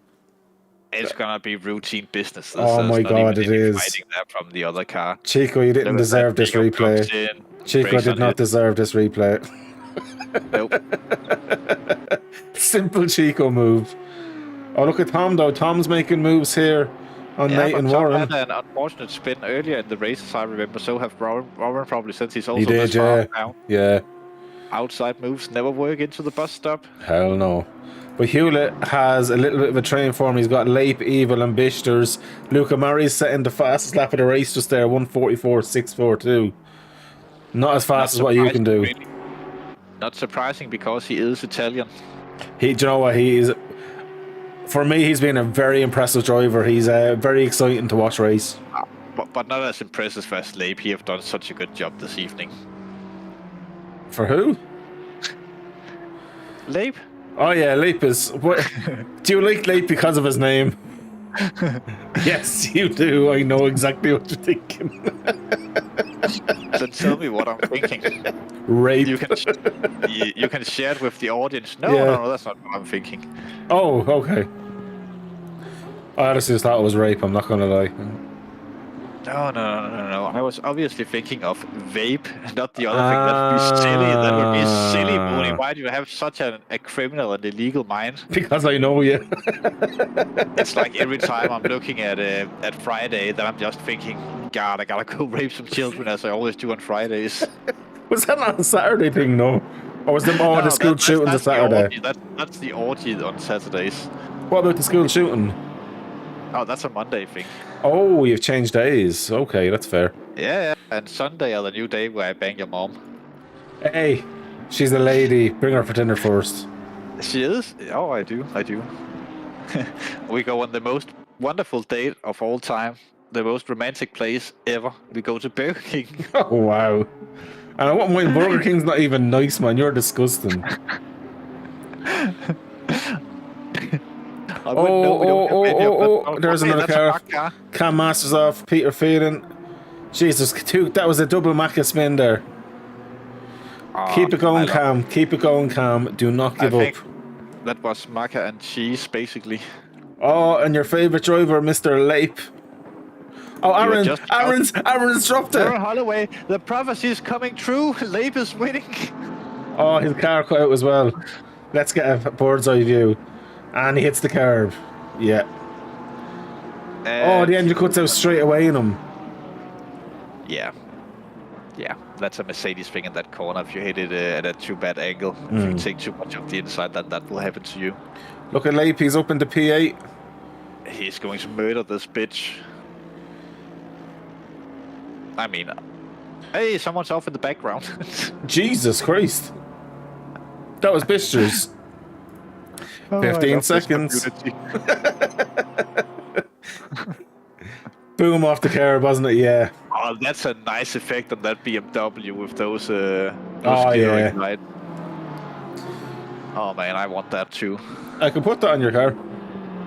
It's gonna be routine business. Oh my God, it is. Fighting that from the other car. Chico, you didn't deserve this replay. Chico did not deserve this replay. Nope. Simple Chico move. Oh, look at Tom, though. Tom's making moves here on Nate but and Tom Warren. had an unfortunate spin earlier in the race, as I remember. So have Warren probably, since he's also He did, this far yeah. down. Yeah. Outside moves never work into the bus stop. Hell no. But Hewlett has a little bit of a train for him. He's got Leip, Evil, and Bishters. Luca Murray's setting the fastest lap of the race just there, 1:44.642. Not as fast as what you can do. Really. Not surprising because he is Italian. Do you know what? For me, he's been a very impressive driver. He's very exciting to watch race. But not as impressive as Leip. He have done such a good job this evening. For who? Leip? Oh yeah, Leip is... What? Do you like Leip because of his name? Yes, you do. I know exactly what you're thinking. Then tell me what I'm thinking. Rape. You can share it with the audience. No, Yeah. no, that's not what I'm thinking. Oh, okay. I honestly just thought it was rape, I'm not gonna lie. No. I was obviously thinking of vape, not the other thing. That would be silly. That would be silly, Mooney. Why do you have such a criminal and illegal mind? Because I know you. It's like every time I'm looking at Friday, that I'm just thinking, God, I gotta go rape some children, as I always do on Fridays. Was that not a Saturday thing, no? Or was the No, the school shooting on that's the Saturday? orgy. That's the orgy on Saturdays. What about the school shooting? Oh, that's a Monday thing. Oh, you've changed days. Okay, that's fair. Yeah, and Sunday are the new day where I bang your mom. Hey, she's a lady. Bring her for dinner first. She is? Oh, I do. We go on the most wonderful date of all time. The most romantic place ever. We go to Burger King. Oh, wow. And I want my Burger King's not even nice, man. You're disgusting. I wouldn't know, we don't have many of them. Oh, there's Okay, another that's a car. black car. Cam Masters off, Peter Phelan. Jesus, that was a double Macca spin there. Oh, Keep it going, I Cam. Keep it going, Cam. Do not give think up. that was maca and cheese, basically. Oh, and your favourite driver, Mr. Leip. Oh, Aaron. just Aaron's dropped Aaron it. Holloway, the prophecy is coming true. Leip is winning. Oh, his car cut out as well. Let's get a bird's eye view. And he hits the curb. Yeah. Oh, the engine cuts out straight away in him. Yeah, that's a Mercedes thing in that corner. If you hit it at a too bad angle, if you take too much of the inside, that will happen to you. Look at Leip, he's up into P8. He's going to murder this bitch. I mean, hey, someone's off in the background. Jesus Christ. That was Bisters. 15 seconds. Boom off the curb, wasn't it? Yeah. Oh, that's a nice effect on that BMW with those yeah. glittering lights. Oh man, I want that too. I could put that on your car.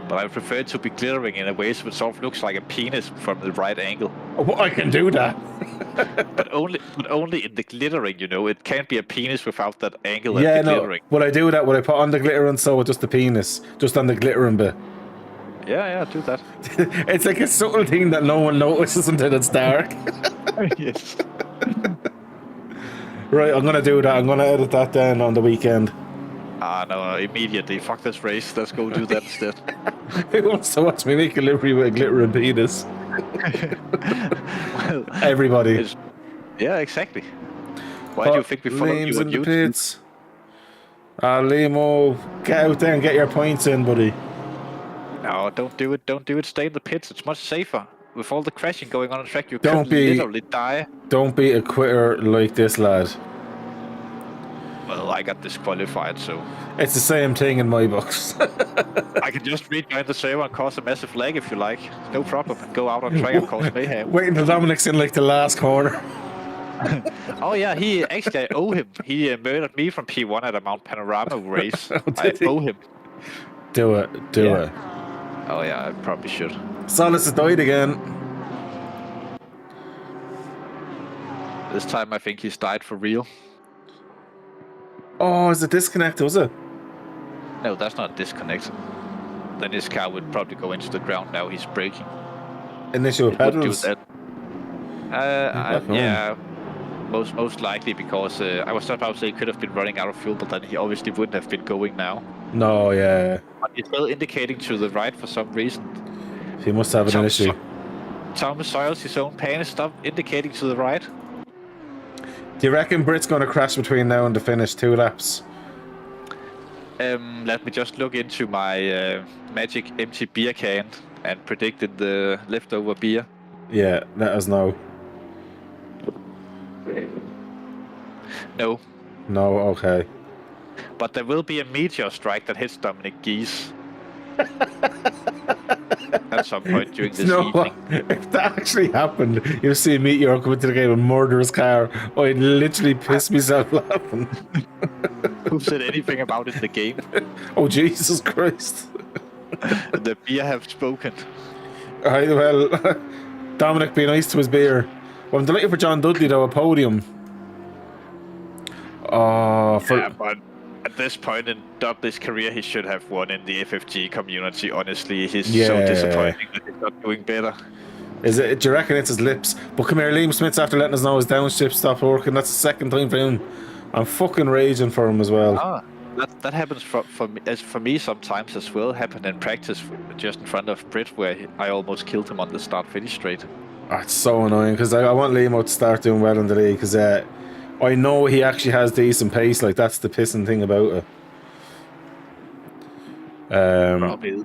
But I prefer it to be glittering in a way so it sort of looks like a penis from the right angle. Oh, I can do that. But only in the glittering, you know. It can't be a penis without that angle Yeah, and the no. glittering. Will I do that? Will I put on the glitter and sew it just the penis? Just on the glittering bit? Yeah, do that. It's like a subtle thing that no one notices until it's dark. Yes. Right, I'm gonna do that. I'm gonna edit that down on the weekend. No, immediately. Fuck this race. Let's go do that instead. Who wants to watch me make a livery with a glittering penis? Well, Everybody. yeah, exactly. Why do you think we follow Liam's you on in the YouTube? pits. Limo, get out there and get your points in, buddy. No, don't do it. Don't do it. Stay in the pits. It's much safer. With all the crashing going on track, you Don't could be- literally die. Don't be a quitter like this lad. Well, I got disqualified, so It's the same thing in my books. I can just rejoin the server and cause a massive lag if you like. No problem. And go out on track and cause mayhem. Wait until Dominic's in like the last corner. Oh yeah, I owe him. He murdered me from P1 at a Mount Panorama race. I did he? owe him. Do it. Do it. Oh yeah, I probably should. Solus has died again. This time I think he's died for real. Oh, is it disconnected, was it? No, that's not disconnect. Then his car would probably go into the ground now. He's braking. Initial It would do pedals. that. back home. Yeah, most likely because I was about to say he could have been running out of fuel, but then he obviously wouldn't have been going now. No, yeah. But he's still indicating to the right for some reason. He must have an issue. Thomas soils his own pants, stop indicating to the right. Do you reckon Brit's going to crash between now and the finish 2 laps? Let me just look into my magic empty beer can and predicted the leftover beer. Yeah, let us know. No, No, okay. but there will be a meteor strike that hits Dominic Geese at some point during this No, evening. if that actually happened, you'll see a meteor come into the game and murder his car. I'd literally piss myself laughing. Who said anything about it in the game? Oh, Jesus Christ. The beer have spoken. Alright, well, Dominic, be nice to his beer. Well, I'm delighted for John Dudley, though, a podium. Oh, Yeah, but at this point in Dudley's career, he should have won in the FFG community, honestly. He's so disappointing that he's not doing better. Is it? Do you reckon it's his lips? But come here, Liam Smith's after letting us know his downshift stopped working. That's the second time for him. I'm fucking raging for him as well. Ah, that happens for me sometimes as well. Happened in practice just in front of Brit, where I almost killed him on the start-finish straight. Oh, it's so annoying because I want Liam to start doing well in the league because I know he actually has decent pace. Like, that's the pissing thing about it. Probably.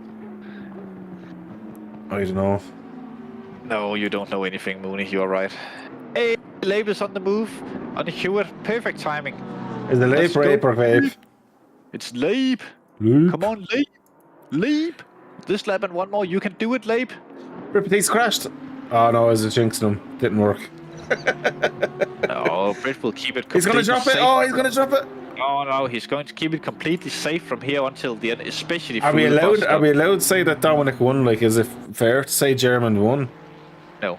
I don't know. No, you don't know anything, Mooney. You're right. Hey, Labe is on the move. On the Hewitt. Perfect timing. Is it Let's Lape or go. Ape or Vape? It's Labe. Lape? Come on, Labe. Labe. This lap and one more. You can do it, Labe. He's crashed. Oh no, I was jinxing him. Didn't work. No, Brit will keep it completely He's gonna drop it. safe. Oh, he's gonna drop it. Oh no, he's going to keep it completely safe from here until the end, especially Are through we the bus allowed? stop. Are we allowed to say that Dominic won? Like, is it fair to say German won? No.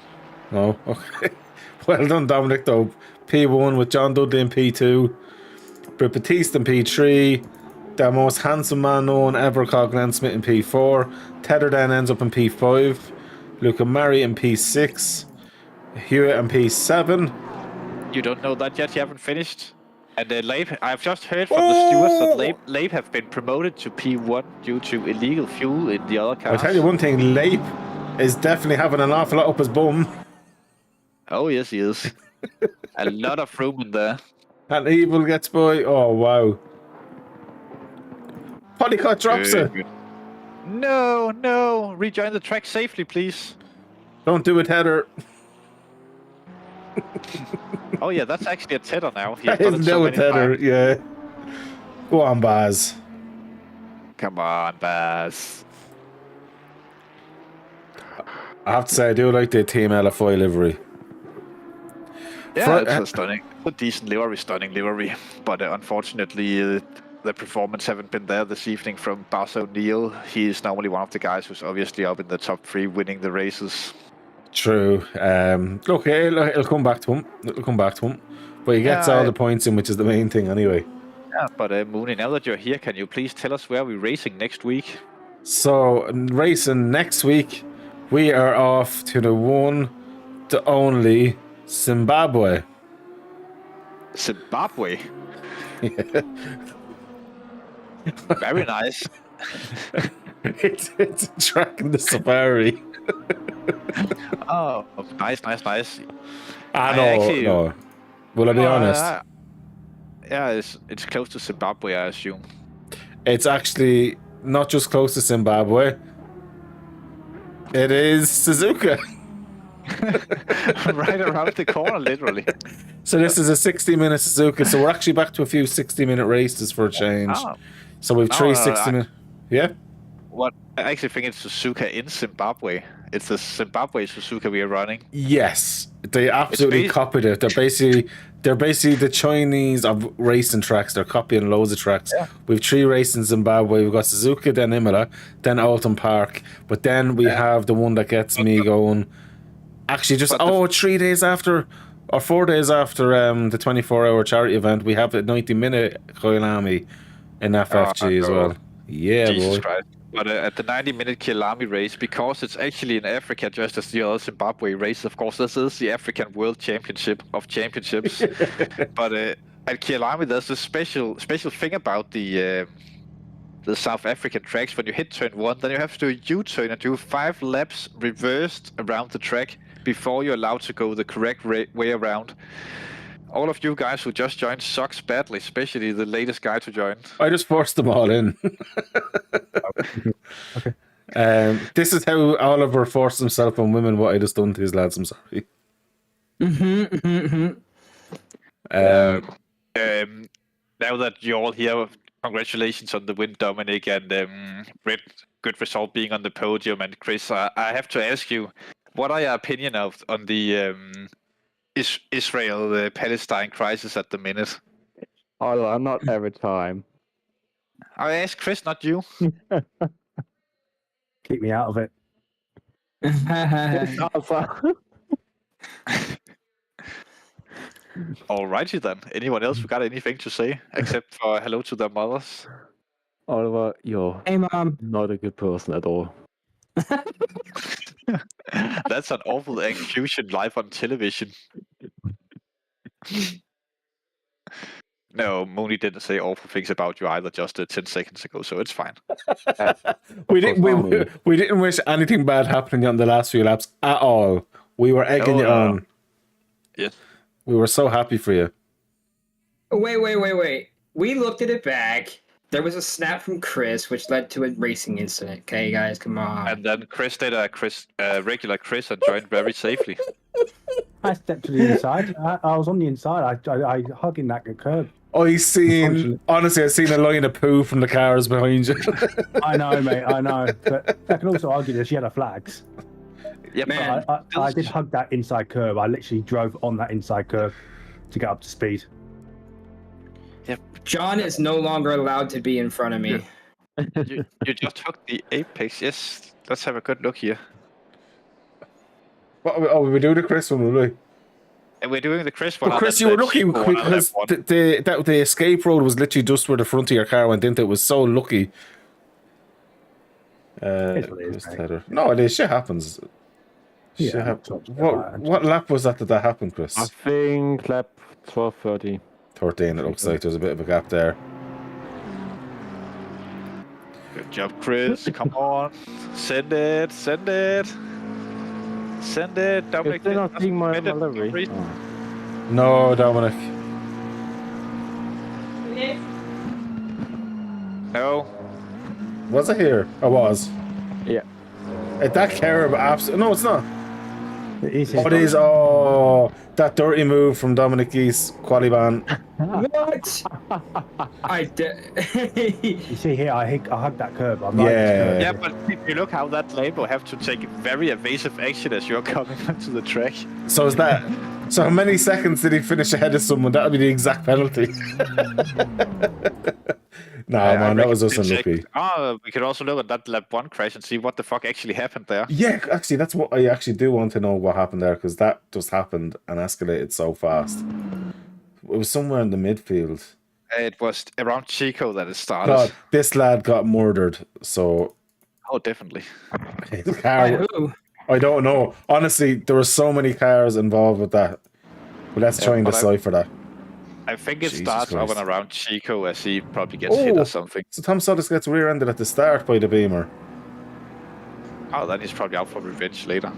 No. Okay. Well done, Dominic. Though P1 with John Dudley in P2, Brit Batiste in P3, the most handsome man known ever called Glen Smith in P4. Tedder then ends up in P5. Luca Murray in P6. Hewitt in P7. You don't know that yet. You haven't finished. And Labe, I've just heard from the stewards that Labe have been promoted to P1 due to illegal fuel in the other cars. I'll tell you one thing, Lape is definitely having an awful lot up his bum. Oh yes, he is. A lot of room in there. And Evil gets by. Oh, wow. Polycott drops it. Good. No, no. Rejoin the track safely, please. Don't do it, Heather. Oh yeah, that's actually a tether now. He has That done is it so no many Heather, times. yeah. Go on, Baz. Come on, Baz. I have to say, I do like the Team LFI livery. Yeah, it's a stunning, a decent livery, stunning livery. But unfortunately, the performance haven't been there this evening from Baz O'Neill. He is normally one of the guys who's obviously up in the top 3 winning the races. True. Look, it'll come back to him. It'll come back to him. But he gets all the points in, which is the main thing anyway. Yeah, but Mooney, now that you're here, can you please tell us where we're racing next week? So, racing next week, we are off to the one, the only Zimbabwe. Zimbabwe? Very nice. It's a track in the safari. Oh, nice. Ah, no, no. Will I be honest? Yeah, it's close to Zimbabwe, I assume. It's actually not just close to Zimbabwe. It is Suzuka. Right around the corner, literally. So this is a 60-minute Suzuka. So we're actually back to a few 60-minute races for a change. Oh. So we've three 60-minute. Yeah. What? I actually think it's Suzuka in Zimbabwe. It's the Zimbabwe Suzuka we are running. Yes, they absolutely copied it. They're basically the Chinese of racing tracks. They're copying loads of tracks. Yeah. We've 3 races in Zimbabwe. We've got Suzuka, then Imola, then Alton Park. But then we have the one that gets me going. Actually, just 3 days after, or 4 days after the 24-hour charity event, we have a 90-minute Koilami in FFG as well. Yeah, Jesus boy. Christ. But at the 90-minute Kielami race, because it's actually in Africa, just as the other Zimbabwe race, of course, this is the African World Championship of Championships. But at Kielami, there's a special thing about the the South African tracks, when you hit turn 1, then you have to do a U-turn and do 5 laps reversed around the track before you're allowed to go the correct way around. All of you guys who just joined sucks badly, especially the latest guy to join. I just forced them all in. Okay. This is how Oliver forced himself on women. What I just done to his lads. I'm sorry. Now that you're all here, congratulations on the win, Dominic, and Britt, good result being on the podium. And Chris, I have to ask you, what are your opinion on the Israel-Palestine crisis at the minute? Oh, not every time. I asked Chris, not you. Keep me out of it. Alrighty then. Anyone else who got anything to say except for hello to their mothers? Oliver, you're Hey, Mom. not a good person at all. That's an awful accusation live on television. No, Mooney didn't say awful things about you either just 10 seconds ago, so it's fine. We didn't wish anything bad happening on the last few laps at all. We were egging you on. Yes. We were so happy for you. Wait. We looked at it back. There was a snap from Chris, which led to a racing incident. Okay, guys, come on. And then Chris did a regular Chris and joined very safely. I stepped to the inside. I was on the inside. I hugging that curb. I seen a line of poo from the cars behind you. I know, mate. I know. But I can also argue that she had her flags. Yeah, man. I did hug that inside curb. I literally drove on that inside curb to get up to speed. John is no longer allowed to be in front of me. You just took the apex. Yes, let's have a good look here. We were doing the Chris one, were we? And we're doing the Chris one. But Chris, you were lucky because the escape road was literally just where the front of your car went into. It was so lucky. No, it is. Shit happens. What lap was that that happened, Chris? I think lap 12:30. 13, it looks like. There's a bit of a gap there. Good job, Chris. Come on. Send it. Dominic. They're not seeing my delivery. No, Dominic. No. Was it here? I was. Yeah. That curb, absolutely. No, it's not. It is. Oh, it is. Oh, that dirty move from Dominic Geese, Qualiban. What? I did. You see here, I hugged that curb. I'm Yeah, but if you look how that lane will have to take very evasive action as you're coming onto the track. So is that? So how many seconds did he finish ahead of someone? That would be the exact penalty. Nah, man, that was us unlucky. We could also look at that lap 1 crash and see what the fuck actually happened there. Yeah, actually, that's what I actually do want to know what happened there, because that just happened and escalated so fast. It was somewhere in the midfield. It was around Chico that it started. God, this lad got murdered, so... Oh, definitely. His car... I don't know. Honestly, there were so many cars involved with that. But let's try and decipher that. I think it starts up and around Chico as he probably gets hit or something. So Tom Suttis gets rear-ended at the start by the Beamer. Oh, then he's probably out for revenge later.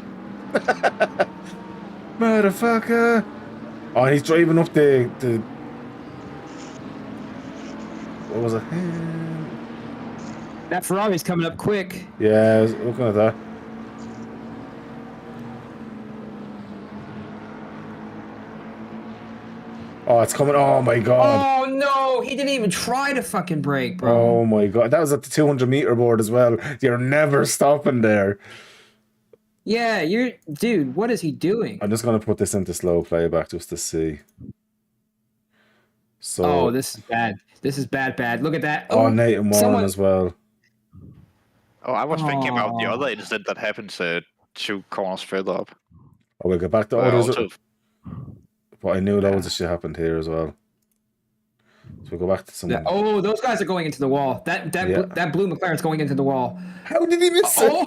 Motherfucker! Oh, he's driving up the... What was it? That Ferrari's coming up quick. Yeah, I was looking at that. Oh, it's coming. Oh, my God. Oh, no. He didn't even try to fucking brake, bro. Oh, my God. That was at the 200-meter board as well. You're never stopping there. Yeah, dude, what is he doing? I'm just going to put this into slow playback just to see. So. Oh, this is bad. This is bad. Look at that. Oh, Nathan Warren as well. Oh, I was thinking about the other incident that happened 2 corners further up. Oh, we'll get back to others. But I knew loads of shit happened here as well. So we'll go back to someone. Oh, those guys are going into the wall. That blue McLaren's going into the wall. How did he miss it? Oh,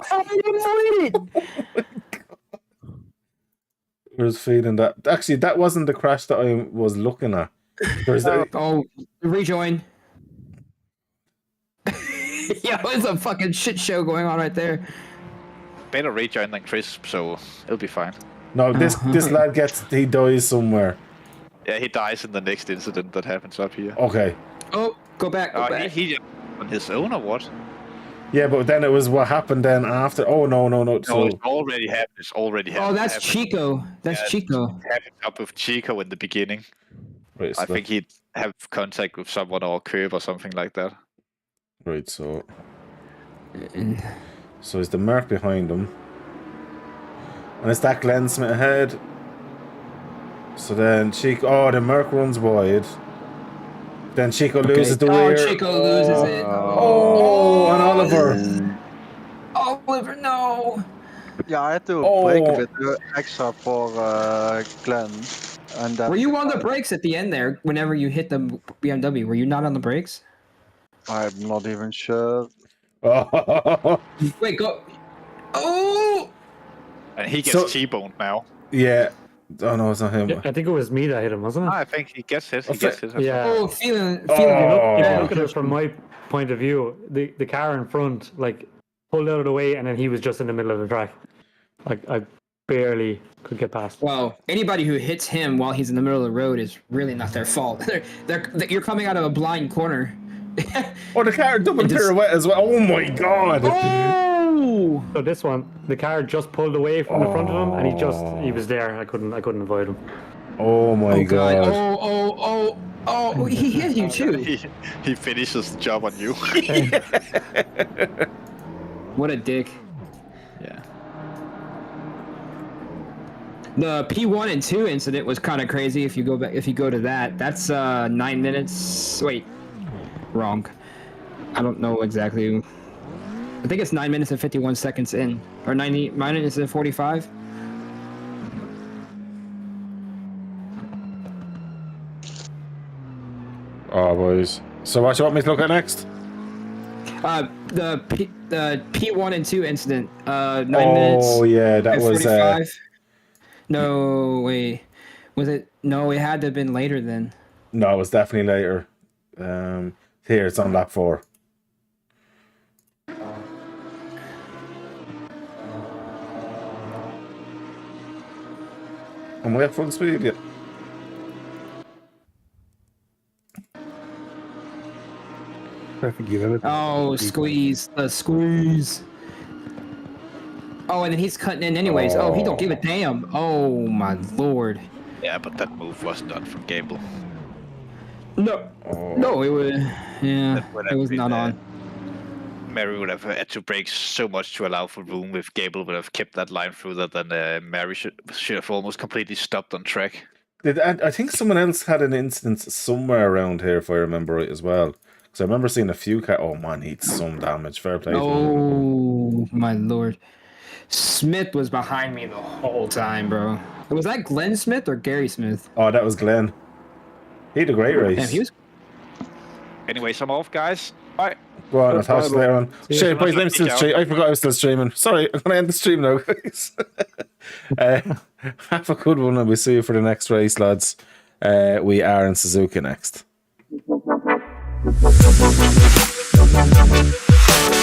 I was feeling that. Actually, that wasn't the crash that I was looking at. rejoin. Yeah, it's a fucking shit show going on right there. Better rejoin than Chris, so it'll be fine. No, this lad he dies somewhere. Yeah, he dies in the next incident that happens up here. Okay. Oh, go back. Go back. He just on his own or what? Yeah, but then it was what happened then after. Oh no. No, So it's already happened. It's already happened. Oh, that's Chico. That's Chico. It happened up with Chico in the beginning. right, so I think he'd have contact with someone or curve or something like that. right, so is the Merc behind him, and it's that Glen Smith ahead. So then Chico. Oh, the Merc runs wide. Then Chico loses the Oh, rear. Chico loses it. Oh, and Oliver. Oliver, no. Yeah, I had to Oh. brake a bit extra for Glen. And then Were you on the brakes at the end there? Whenever you hit the BMW, were you not on the brakes? I'm not even sure. Wait, go. Oh. And he gets So- T-boned now. Yeah. Oh no, it's not him. Yeah, I think it was me that hit him, wasn't it? I think he gets hit. He Okay. gets hit. Yeah. Oh, feeling. Oh. If you bad. look at it from my point of view, the car in front like pulled out of the way, and then he was just in the middle of the track. Like I barely could get past. Well, anybody who hits him while he's in the middle of the road is really not their fault. You're coming out of a blind corner. Oh, the car double It just- pirouette as well. Oh my god. Oh! So this one, the car just pulled away from the front of him, and he was there. I couldn't avoid him. Oh my Oh god! god. Oh! He hit you too. He finishes the job on you. What a dick. Yeah. The P1 and 2 incident was kind of crazy. If you go to that, that's 9 minutes. Wait, wrong. I don't know exactly. I think it's 9 minutes and 51 seconds in, or 9 minutes and 45. Oh boys. So what you want me to look at next? The P1 and 2 incident. 9 minutes. Oh yeah, that and was 45. No, wait. Was it? No, it had to have been later then. no, it was definitely later. Here it's on lap 4. Am I at full speed yet? I think you have Oh, squeeze. The squeeze. Oh, and then he's cutting in anyways. Oh, he don't give a damn. Oh, my lord. Yeah, but that move was not from Gable. No. No, it was... Yeah, That would it have was been, not on. Mary would have had to brake so much to allow for room. If Gable would have kept that line through that, then Mary should have almost completely stopped on track. I think someone else had an instance somewhere around here, if I remember right, as well. Because I remember seeing a few car. Oh man, he did some damage. Fair play. to him. Oh, my lord. Smith was behind me the whole time, bro. Was that Glenn Smith or Gary Smith? Oh, that was Glenn. He had a great race. Damn, he was... Anyways, I'm off, guys. Bye. Go on, I'll talk to you later on. you. Shit, boys, let me still stream. I forgot I was still streaming. Sorry, I'm going to end the stream now, guys. Have a good one, and we'll see you for the next race, lads. We are in Suzuka next.